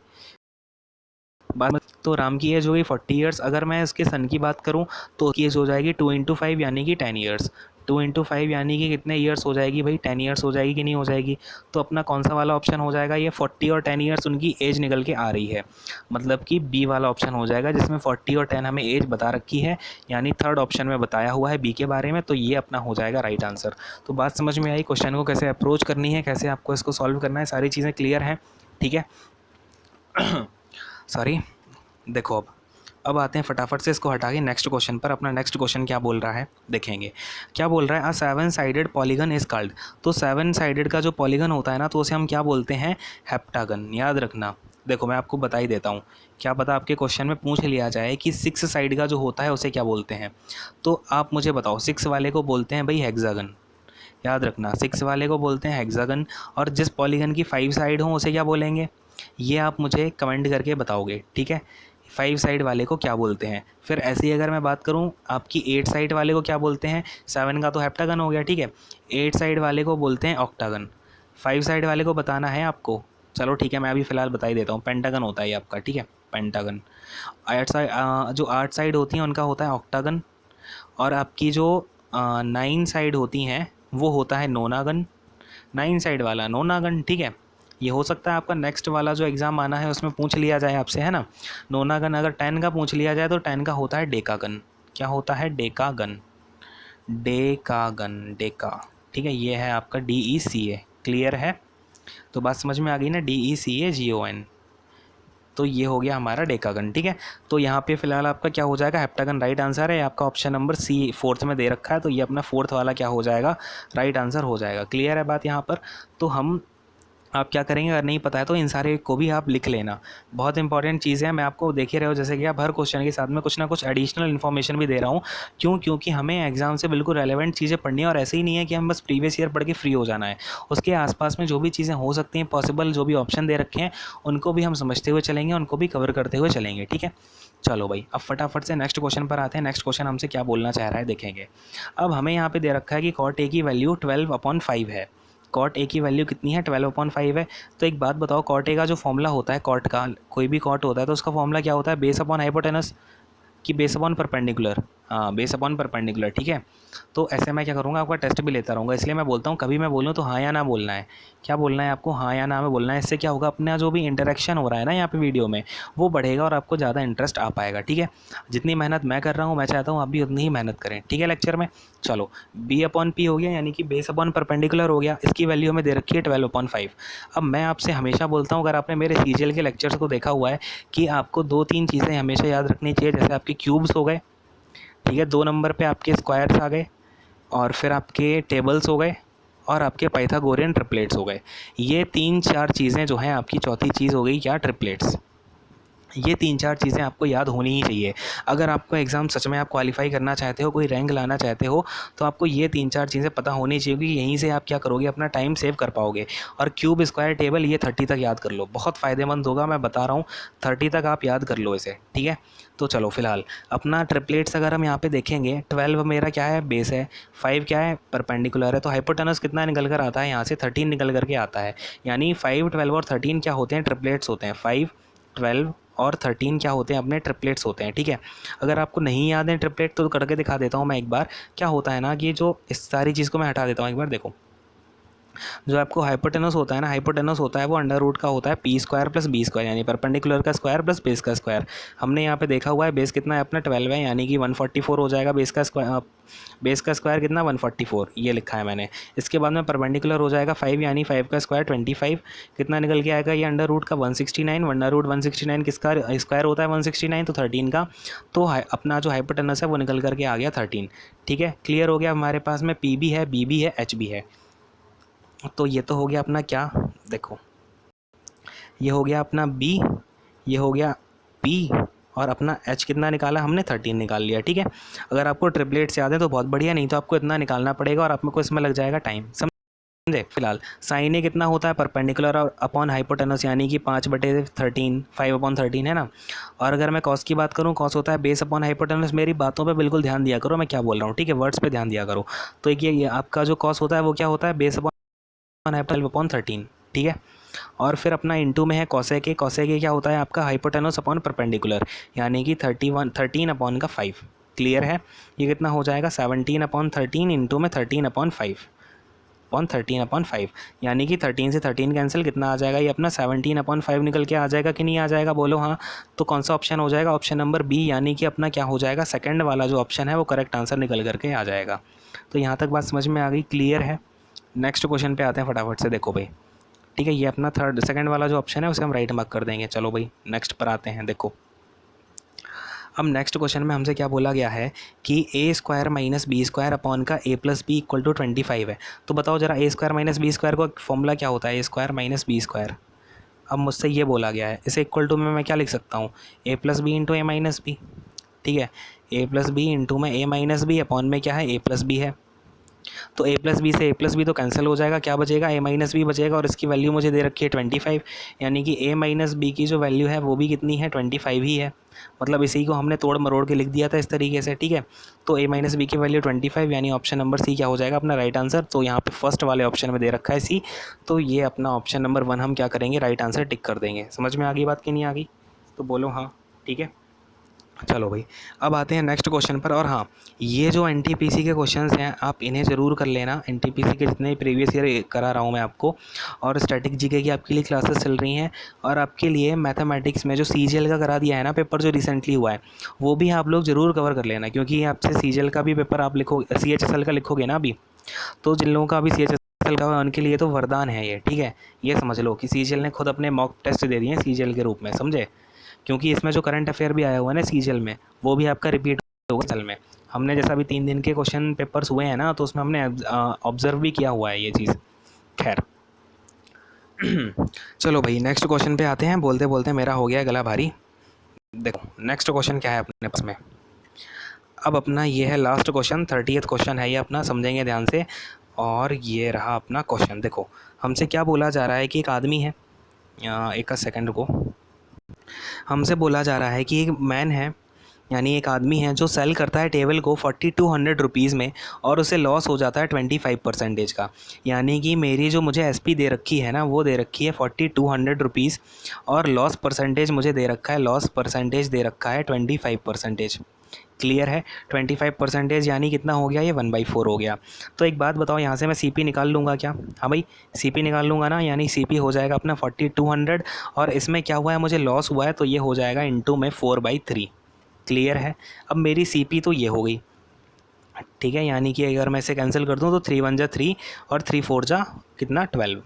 Speaker 1: तो राम की एज हो गई 40 ईयर्स। अगर मैं इसके सन की बात करूं तो उसकी एज हो जाएगी 2 × 5, यानी कि 10 ईयर्स। 2 × 5 यानी कि कितने ईयर्स हो जाएगी भाई, 10 ईयर्स हो जाएगी कि नहीं हो जाएगी। तो अपना कौन सा वाला ऑप्शन हो जाएगा, ये 40 और 10 ईयर्स उनकी एज निकल के आ रही है, मतलब कि बी वाला ऑप्शन हो जाएगा, जिसमें 40 और 10 हमें एज बता रखी है, यानी थर्ड ऑप्शन में बताया हुआ है बी के बारे में। तो ये अपना हो जाएगा राइट आंसर। तो बात समझ में आई, क्वेश्चन को कैसे अप्रोच करनी है, कैसे आपको इसको सॉल्व करना है, सारी चीज़ें क्लियर हैं, ठीक है। सॉरी, देखो अब आते हैं फटाफट से इसको हटा के नेक्स्ट क्वेश्चन पर। अपना नेक्स्ट क्वेश्चन क्या बोल रहा है देखेंगे। क्या बोल रहा है, अ 7 साइडेड पॉलीगन इज कॉल्ड। तो 7 साइडेड का जो पॉलीगन होता है ना, तो उसे हम क्या बोलते हैं, हेप्टागन। याद रखना, देखो मैं आपको बता ही देता हूँ, क्या पता आपके क्वेश्चन में पूछ लिया जाए कि 6 साइड का जो होता है उसे क्या बोलते हैं। तो आप मुझे बताओ, 6 वाले को बोलते हैं भाई हेक्सागन। याद रखना 6 वाले को बोलते हैं हेक्सागन, और जिस पॉलीगन की 5 साइड हों उसे क्या बोलेंगे, ये आप मुझे कमेंट करके बताओगे, ठीक है। 5 साइड वाले को क्या बोलते हैं। फिर ऐसे ही अगर मैं बात करूं आपकी 8 साइड वाले को क्या बोलते हैं, 7 का तो हेप्टागन हो गया, ठीक है। 8 साइड वाले को बोलते हैं ऑक्टागन। 5 साइड वाले को बताना है आपको, चलो ठीक है, मैं अभी फ़िलहाल बता ही देता हूँ, पेंटागन होता है ये आपका, ठीक है, पेंटागन। 8 साइड जो 8 साइड होती हैं उनका होता है ऑक्टागन, और आपकी जो 9 साइड होती हैं वो होता है नोनागन। 9 साइड वाला नोनागन, ठीक है। ये हो सकता है आपका नेक्स्ट वाला जो एग्ज़ाम आना है उसमें पूछ लिया जाए आपसे, है ना। नोनागन अगर 10 का पूछ लिया जाए तो 10 का होता है डेकागन। क्या होता है, डेकागन, डेकागन, डेका, ठीक है। ये है आपका DECA, क्लियर है। तो बात समझ में आ गई ना, DECAGON। तो ये हो गया हमारा डेकागन, ठीक है। तो यहाँ पे फिलहाल आपका क्या हो जाएगा, हेप्टागन राइट आंसर है। आपका ऑप्शन नंबर सी 4th में दे रखा है, तो ये अपना 4th वाला क्या हो जाएगा, राइट आंसर हो जाएगा। क्लियर है बात यहाँ पर। तो हम आप क्या करेंगे, अगर नहीं पता है तो इन सारे को भी आप लिख लेना, बहुत इंपॉर्टेंट चीज़ है। मैं आपको देख ही रहे हो जैसे कि आप हर क्वेश्चन के साथ में कुछ ना कुछ एडिशनल इन्फॉर्मेशन भी दे रहा हूँ। क्योंकि हमें एग्जाम से बिल्कुल रेलेवेंट चीज़ें पढ़नी है, और ऐसे ही नहीं है कि हम बस प्रीवियस ईयर पढ़ के फ्री हो जाना है। उसके आसपास में जो भी चीज़ें हो सकती हैं पॉसिबल, जो भी ऑप्शन दे रखे हैं उनको भी हम समझते हुए चलेंगे, उनको भी कवर करते हुए चलेंगे, ठीक है। चलो भाई, अब फटाफट से नेक्स्ट क्वेश्चन पर आते हैं। नेक्स्ट क्वेश्चन हमसे क्या बोलना चाह रहा है देखेंगे। अब हमें यहाँ पे दे रखा है कि cot A की वैल्यू 12/5 है। cot A की वैल्यू कितनी है, 12/5 है। तो एक बात बताओ, cot A का जो फॉर्मूला होता है, cot का कोई भी cot होता है तो उसका फॉर्मूला क्या होता है, बेस अपॉन हाइपोटेनस कि base upon perpendicular. Base upon perpendicular, ठीक है। तो ऐसे मैं क्या करूँगा, आपका टेस्ट भी लेता रहूँगा, इसलिए मैं बोलता हूँ कभी मैं बोलूँ तो हाँ या ना बोलना है। क्या बोलना है आपको, हाँ या ना में बोलना है। इससे क्या होगा, अपना जो भी इंटरेक्शन हो रहा है ना यहाँ पे वीडियो में, वो बढ़ेगा और आपको ज़्यादा इंटरेस्ट आ पाएगा, ठीक है। जितनी मेहनत मैं कर रहा हूँ, मैं चाहता हूँ आप भी उतनी ही मेहनत करें, ठीक है, लेक्चर में। चलो, बी अपॉन पी हो गया, यानी कि बेस अपॉन परपेंडिकुलर हो गया। इसकी वैल्यू हमें दे रखी है 12/5। अब मैं आपसे हमेशा बोलता हूँ, अगर आपने मेरे सीजीएल के लेक्चर्स को देखा हुआ है, कि आपको 2-3 चीज़ें हमेशा याद रखनी चाहिए। जैसे आपके क्यूब्स हो गए, ठीक है, 2 नंबर पे आपके स्क्वायर्स आ गए, और फिर आपके टेबल्स हो गए, और आपके पाइथागोरियन ट्रिपलेट्स हो गए। ये 3-4 चीज़ें जो हैं, आपकी चौथी चीज़ हो गई क्या, ट्रिपलेट्स। ये 3-4 चीज़ें आपको याद होनी ही चाहिए। अगर आपको एग्ज़ाम सच में आप क्वालिफ़ाई करना चाहते हो, कोई रैंक लाना चाहते हो, तो आपको ये 3-4 चीज़ें पता होनी चाहिए, क्योंकि यहीं से आप क्या करोगे, अपना टाइम सेव कर पाओगे। और क्यूब, स्क्वायर, टेबल, ये 30 तक याद कर लो, बहुत फ़ायदेमंद होगा, मैं बता रहा हूँ। 30 तक आप याद कर लो इसे, ठीक है। तो चलो फिलहाल अपना ट्रिपलेट्स अगर हम यहाँ पे देखेंगे, 12 मेरा क्या है, बेस है, 5 क्या है, परपेंडिकुलर है। तो हाइपोटेनस कितना निकल कर आता है यहाँ से, 13 निकल करके आता है। यानी 5, 12 और 13 क्या होते हैं, ट्रिपलेट्स होते हैं। 5, 12 और 13 क्या होते हैं, अपने ट्रिपलेट्स होते हैं, ठीक है। अगर आपको नहीं याद है ट्रिपलेट, तो करके दिखा देता हूँ मैं एक बार। क्या होता है ना, कि जो इस सारी चीज़ को मैं हटा देता हूँ एक बार, देखो। जो आपको हाइपोटेनस होता है ना, हाइपोटेनस होता है वो अंडर रूट का होता है P square plus B square, यानी परपेंडिकुलर का स्क्वायर प्लस बेस का स्क्वायर। हमने यहाँ पे देखा हुआ है बेस कितना है अपना, 12 है, यानी कि 144 हो जाएगा। बेस का स्क्वायर कितना, 144, ये लिखा है मैंने। इसके बाद में परपेंडिकुलर हो जाएगा 5, यानी 5 का स्क्वायर 25। कितना निकल के आएगा, ये अंडर रूट का 169। अंडर रूट 169 किसका स्क्वायर होता है, 169, तो 13 का। तो अपना जो हाइपोटेनस है वो निकल करके आ गया 13, ठीक है। क्लियर हो गया, हमारे पास में पी भी है, बी भी है, एच भी है। तो ये तो हो गया अपना क्या, देखो, ये हो गया अपना बी, ये हो गया पी, और अपना एच कितना निकाला हमने, 13 निकाल लिया, ठीक है। अगर आपको ट्रिपलेट्स याद है तो बहुत बढ़िया, नहीं तो आपको इतना निकालना पड़ेगा और आपको इसमें लग जाएगा टाइम, समझे। फिलहाल साइन ए कितना होता है, परपेंडिकुलर और अपॉन हाइपोटेनस, यानी कि 5/13, 5/13 है ना। और अगर मैं कॉस की बात करूँ, कॉस होता है बेस अपॉन हाइपोटेनस। मेरी बातों पे बिल्कुल ध्यान दिया करो, मैं क्या बोल रहा हूँ, ठीक है, वर्ड्स पे ध्यान दिया करो। तो एक ये आपका जो कॉस होता है वो क्या होता है, बेस अपॉन हाइपोटेनस अपॉन 13, ठीक है। और फिर अपना इंटू में है कॉसेक ए। कॉसेक ए क्या होता है आपका, हाइपोटेनस अपॉन परपेंडिकुलर, यानी कि 13 अपॉन का 5। क्लियर है, ये कितना हो जाएगा, 17/13 इंटू में 13/5, यानी कि 13 से 13 कैंसिल, कितना आ जाएगा, ये अपना 17/5 निकल के आ जाएगा कि नहीं आ जाएगा, बोलो हाँ। तो कौन सा ऑप्शन हो जाएगा, ऑप्शन नंबर बी, यानी कि अपना क्या हो जाएगा, सेकंड वाला जो ऑप्शन है वो करेक्ट आंसर निकल करके आ जाएगा। तो यहाँ तक बात समझ में आ गई, क्लियर है। नेक्स्ट क्वेश्चन पे आते हैं फटाफट से, देखो भाई, ठीक है। ये अपना सेकंड वाला जो ऑप्शन है उसे हम राइट मार्क कर देंगे। चलो भाई नेक्स्ट पर आते हैं, देखो। अब नेक्स्ट क्वेश्चन में हमसे क्या बोला गया है कि A square minus B square upon का A plus B equal to 25 है। तो बताओ जरा, A square minus B square का फॉर्मूला क्या होता है, A square minus B square. अब मुझसे ये बोला गया है, इसे इक्वल टू में मैं क्या लिख सकता हूँ, ए प्लस बी इंटू ए माइनस बी, ठीक है। ए प्लस बी इंटू में ए माइनस बी अपॉन में क्या है, ए प्लस बी है। तो ए प्लस बी से ए प्लस बी तो कैंसिल हो जाएगा, क्या बचेगा, ए माइनस बी बचेगा, और इसकी वैल्यू मुझे दे रखी है 25, यानी कि ए माइनस बी की जो वैल्यू है वो भी कितनी है, 25 ही है। मतलब इसी को हमने तोड़ मरोड़ के लिख दिया था इस तरीके से, ठीक है। तो ए माइनस बी की वैल्यू 25, यानी ऑप्शन नंबर सी क्या हो जाएगा अपना राइट आंसर। तो यहाँ पे फर्स्ट वाले ऑप्शन में दे रखा है सी, तो ये अपना ऑप्शन नंबर 1 हम क्या करेंगे, राइट आंसर टिक कर देंगे। समझ में आ गई बात कि नहीं आ गई, तो बोलो हाँ, ठीक है। चलो भाई, अब आते हैं नेक्स्ट क्वेश्चन पर। और हाँ, ये जो एनटीपीसी के क्वेश्चंस हैं आप इन्हें ज़रूर कर लेना। एनटीपीसी के जितने प्रीवियस ईयर करा रहा हूँ मैं आपको, और स्टैटिक जीके की आपके लिए क्लासेस चल रही हैं। और आपके लिए मैथमेटिक्स में जो सीजीएल का करा दिया है ना पेपर, जो रिसेंटली हुआ है, वो भी आप लोग ज़रूर कवर कर लेना, क्योंकि आपसे सीजीएल का भी पेपर आप लिखो, सीएचएसएल का लिखोगे ना अभी, तो जिन लोगों का अभी सीएचएसएल का उनके लिए तो वरदान है ये, ठीक है। ये समझ लो कि सीजीएल ने खुद अपने मॉक टेस्ट दे दिए हैं सीजीएल के रूप में, समझे। क्योंकि इसमें जो करंट अफेयर भी आया हुआ है ना सीजीएल में, वो भी आपका रिपीट होगा चल में। हमने जैसा अभी 3 दिन के क्वेश्चन पेपर्स हुए हैं ना, तो उसमें हमने ऑब्जर्व भी किया हुआ है ये चीज़। खैर चलो भाई नेक्स्ट क्वेश्चन पे आते हैं, बोलते बोलते मेरा हो गया गला भारी। देखो नेक्स्ट क्वेश्चन क्या है अपने पास में। अब अपना ये है लास्ट क्वेश्चन, 30th क्वेश्चन है ये अपना, समझेंगे ध्यान से। और ये रहा अपना क्वेश्चन। देखो हमसे क्या बोला जा रहा है कि एक आदमी है, एक सेकंड को, हमसे बोला जा रहा है कि एक मैन है यानी एक आदमी है जो सेल करता है टेबल को 4200 रुपीज़ में और उसे लॉस हो जाता है 25% का। यानी कि मेरी जो मुझे एसपी दे रखी है ना, वो दे रखी है 4200 रुपीज़ और लॉस परसेंटेज मुझे दे रखा है, लॉस परसेंटेज दे रखा है 25%। क्लियर है? 25% यानी कितना हो गया, ये 1/4 हो गया। तो एक बात बताओ, यहाँ से मैं सीपी निकाल लूँगा क्या? हाँ भाई, सीपी निकाल लूँगा ना, यानी सीपी हो जाएगा अपना 4200 और इसमें क्या हुआ है, मुझे लॉस हुआ है, तो ये हो जाएगा इंटू में 4/3। क्लियर है? अब मेरी सीपी तो ये हो गई, ठीक है। यानी कि अगर मैं इसे कैंसिल कर दूँ तो 3 1 जा 3 और 3 4 जा कितना 12,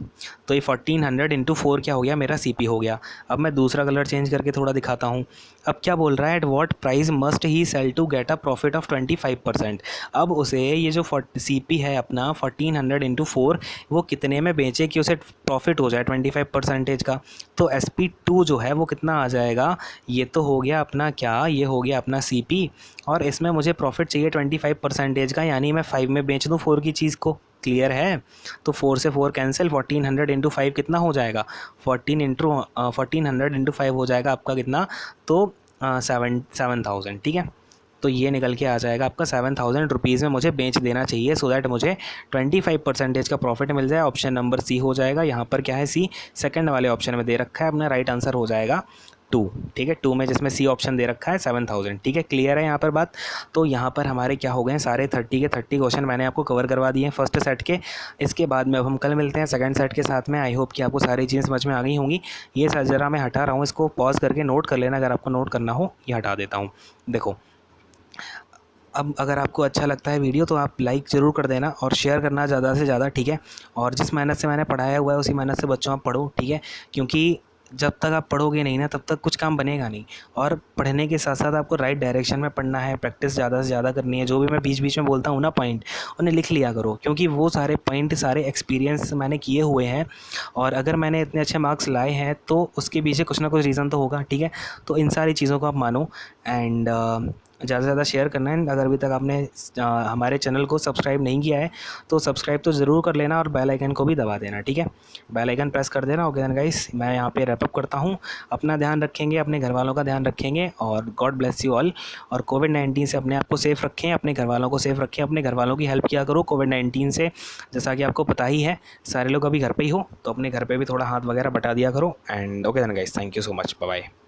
Speaker 1: तो ये 1400 इंटू 4 क्या हो गया, मेरा सीपी हो गया। अब मैं दूसरा कलर चेंज करके थोड़ा दिखाता हूँ। अब क्या बोल रहा है, at what price must he sell to get a profit of 25%। अब उसे ये जो सीपी है अपना 1400 इंटू 4 वो कितने में बेचे कि उसे प्रॉफिट हो जाए 25% का। तो SP2 जो है वो कितना आ जाएगा, ये तो हो गया अपना क्या, ये हो गया अपना सीपी और इसमें मुझे प्रॉफिट चाहिए 25% का, यानी मैं 5 में बेच दूँ 4 की चीज़ को। क्लियर है? तो 4 से 4 कैंसिल, 1400 इंटू 5 कितना हो जाएगा, 1400 इंटू 5 हो जाएगा आपका कितना, तो 7000। ठीक है, तो ये निकल के आ जाएगा आपका 7000 रुपीज़ में मुझे बेच देना चाहिए, सो दैट मुझे 25% का प्रॉफिट मिल जाए। ऑप्शन नंबर सी हो जाएगा। यहाँ पर क्या है, सी सेकंड वाले ऑप्शन में दे रखा है, अपना राइट आंसर हो जाएगा 2। ठीक है, 2 में जिसमें सी ऑप्शन दे रखा है 7000। ठीक है, क्लियर है यहाँ पर बात? तो यहाँ पर हमारे क्या हो गए, सारे 30 के 30 क्वेश्चन मैंने आपको कवर करवा दिए हैं फर्स्ट सेट के। इसके बाद में अब हम कल मिलते हैं सेकंड सेट के साथ में। आई होप कि आपको सारी चीज़ें समझ में आ गई होंगी। ये सर ज़रा मैं हटा रहा हूँ, इसको पॉज करके नोट कर लेना, अगर आपको नोट करना हो। ये हटा देता हूँ। देखो, अब अगर आपको अच्छा लगता है वीडियो तो आप लाइक ज़रूर कर देना और शेयर करना ज़्यादा से ज़्यादा। ठीक है, और जिस मेहनत से मैंने पढ़ाया हुआ है उसी मेहनत से बच्चों आप पढ़ो। ठीक है, क्योंकि जब तक आप पढ़ोगे नहीं ना, तब तक कुछ काम बनेगा नहीं। और पढ़ने के साथ साथ आपको राइट डायरेक्शन में पढ़ना है, प्रैक्टिस ज़्यादा से ज़्यादा करनी है। जो भी मैं बीच बीच में बोलता हूँ ना पॉइंट, उन्हें लिख लिया करो, क्योंकि वो सारे पॉइंट सारे एक्सपीरियंस मैंने किए हुए हैं। और अगर मैंने इतने अच्छे मार्क्स लाए हैं तो उसके पीछे कुछ ना कुछ रीज़न तो होगा। ठीक है, तो इन सारी चीज़ों को आप मानो एंड ज़्यादा से ज़्यादा शेयर करना है। अगर अभी तक आपने हमारे चैनल को सब्सक्राइब नहीं किया है तो सब्सक्राइब तो ज़रूर कर लेना और बेल आइकन को भी दबा देना। ठीक है, बेल आइकन प्रेस कर देना। ओके देन गाइस, मैं यहाँ पे रैप अप करता हूँ। अपना ध्यान रखेंगे, अपने घर वालों का ध्यान रखेंगे और गॉड ब्लेस यू ऑल। और कोविड-19 से अपने आप को सेफ़ रखें, अपने घर वालों को सेफ़ रखें, अपने घर वालों की हेल्प किया करो कोविड-19 से। जैसा कि आपको पता ही है, सारे लोग अभी घर पर ही हो, तो अपने घर पर भी थोड़ा हाथ वगैरह बटा दिया करो। And okay then guys, thank you so much, bye bye.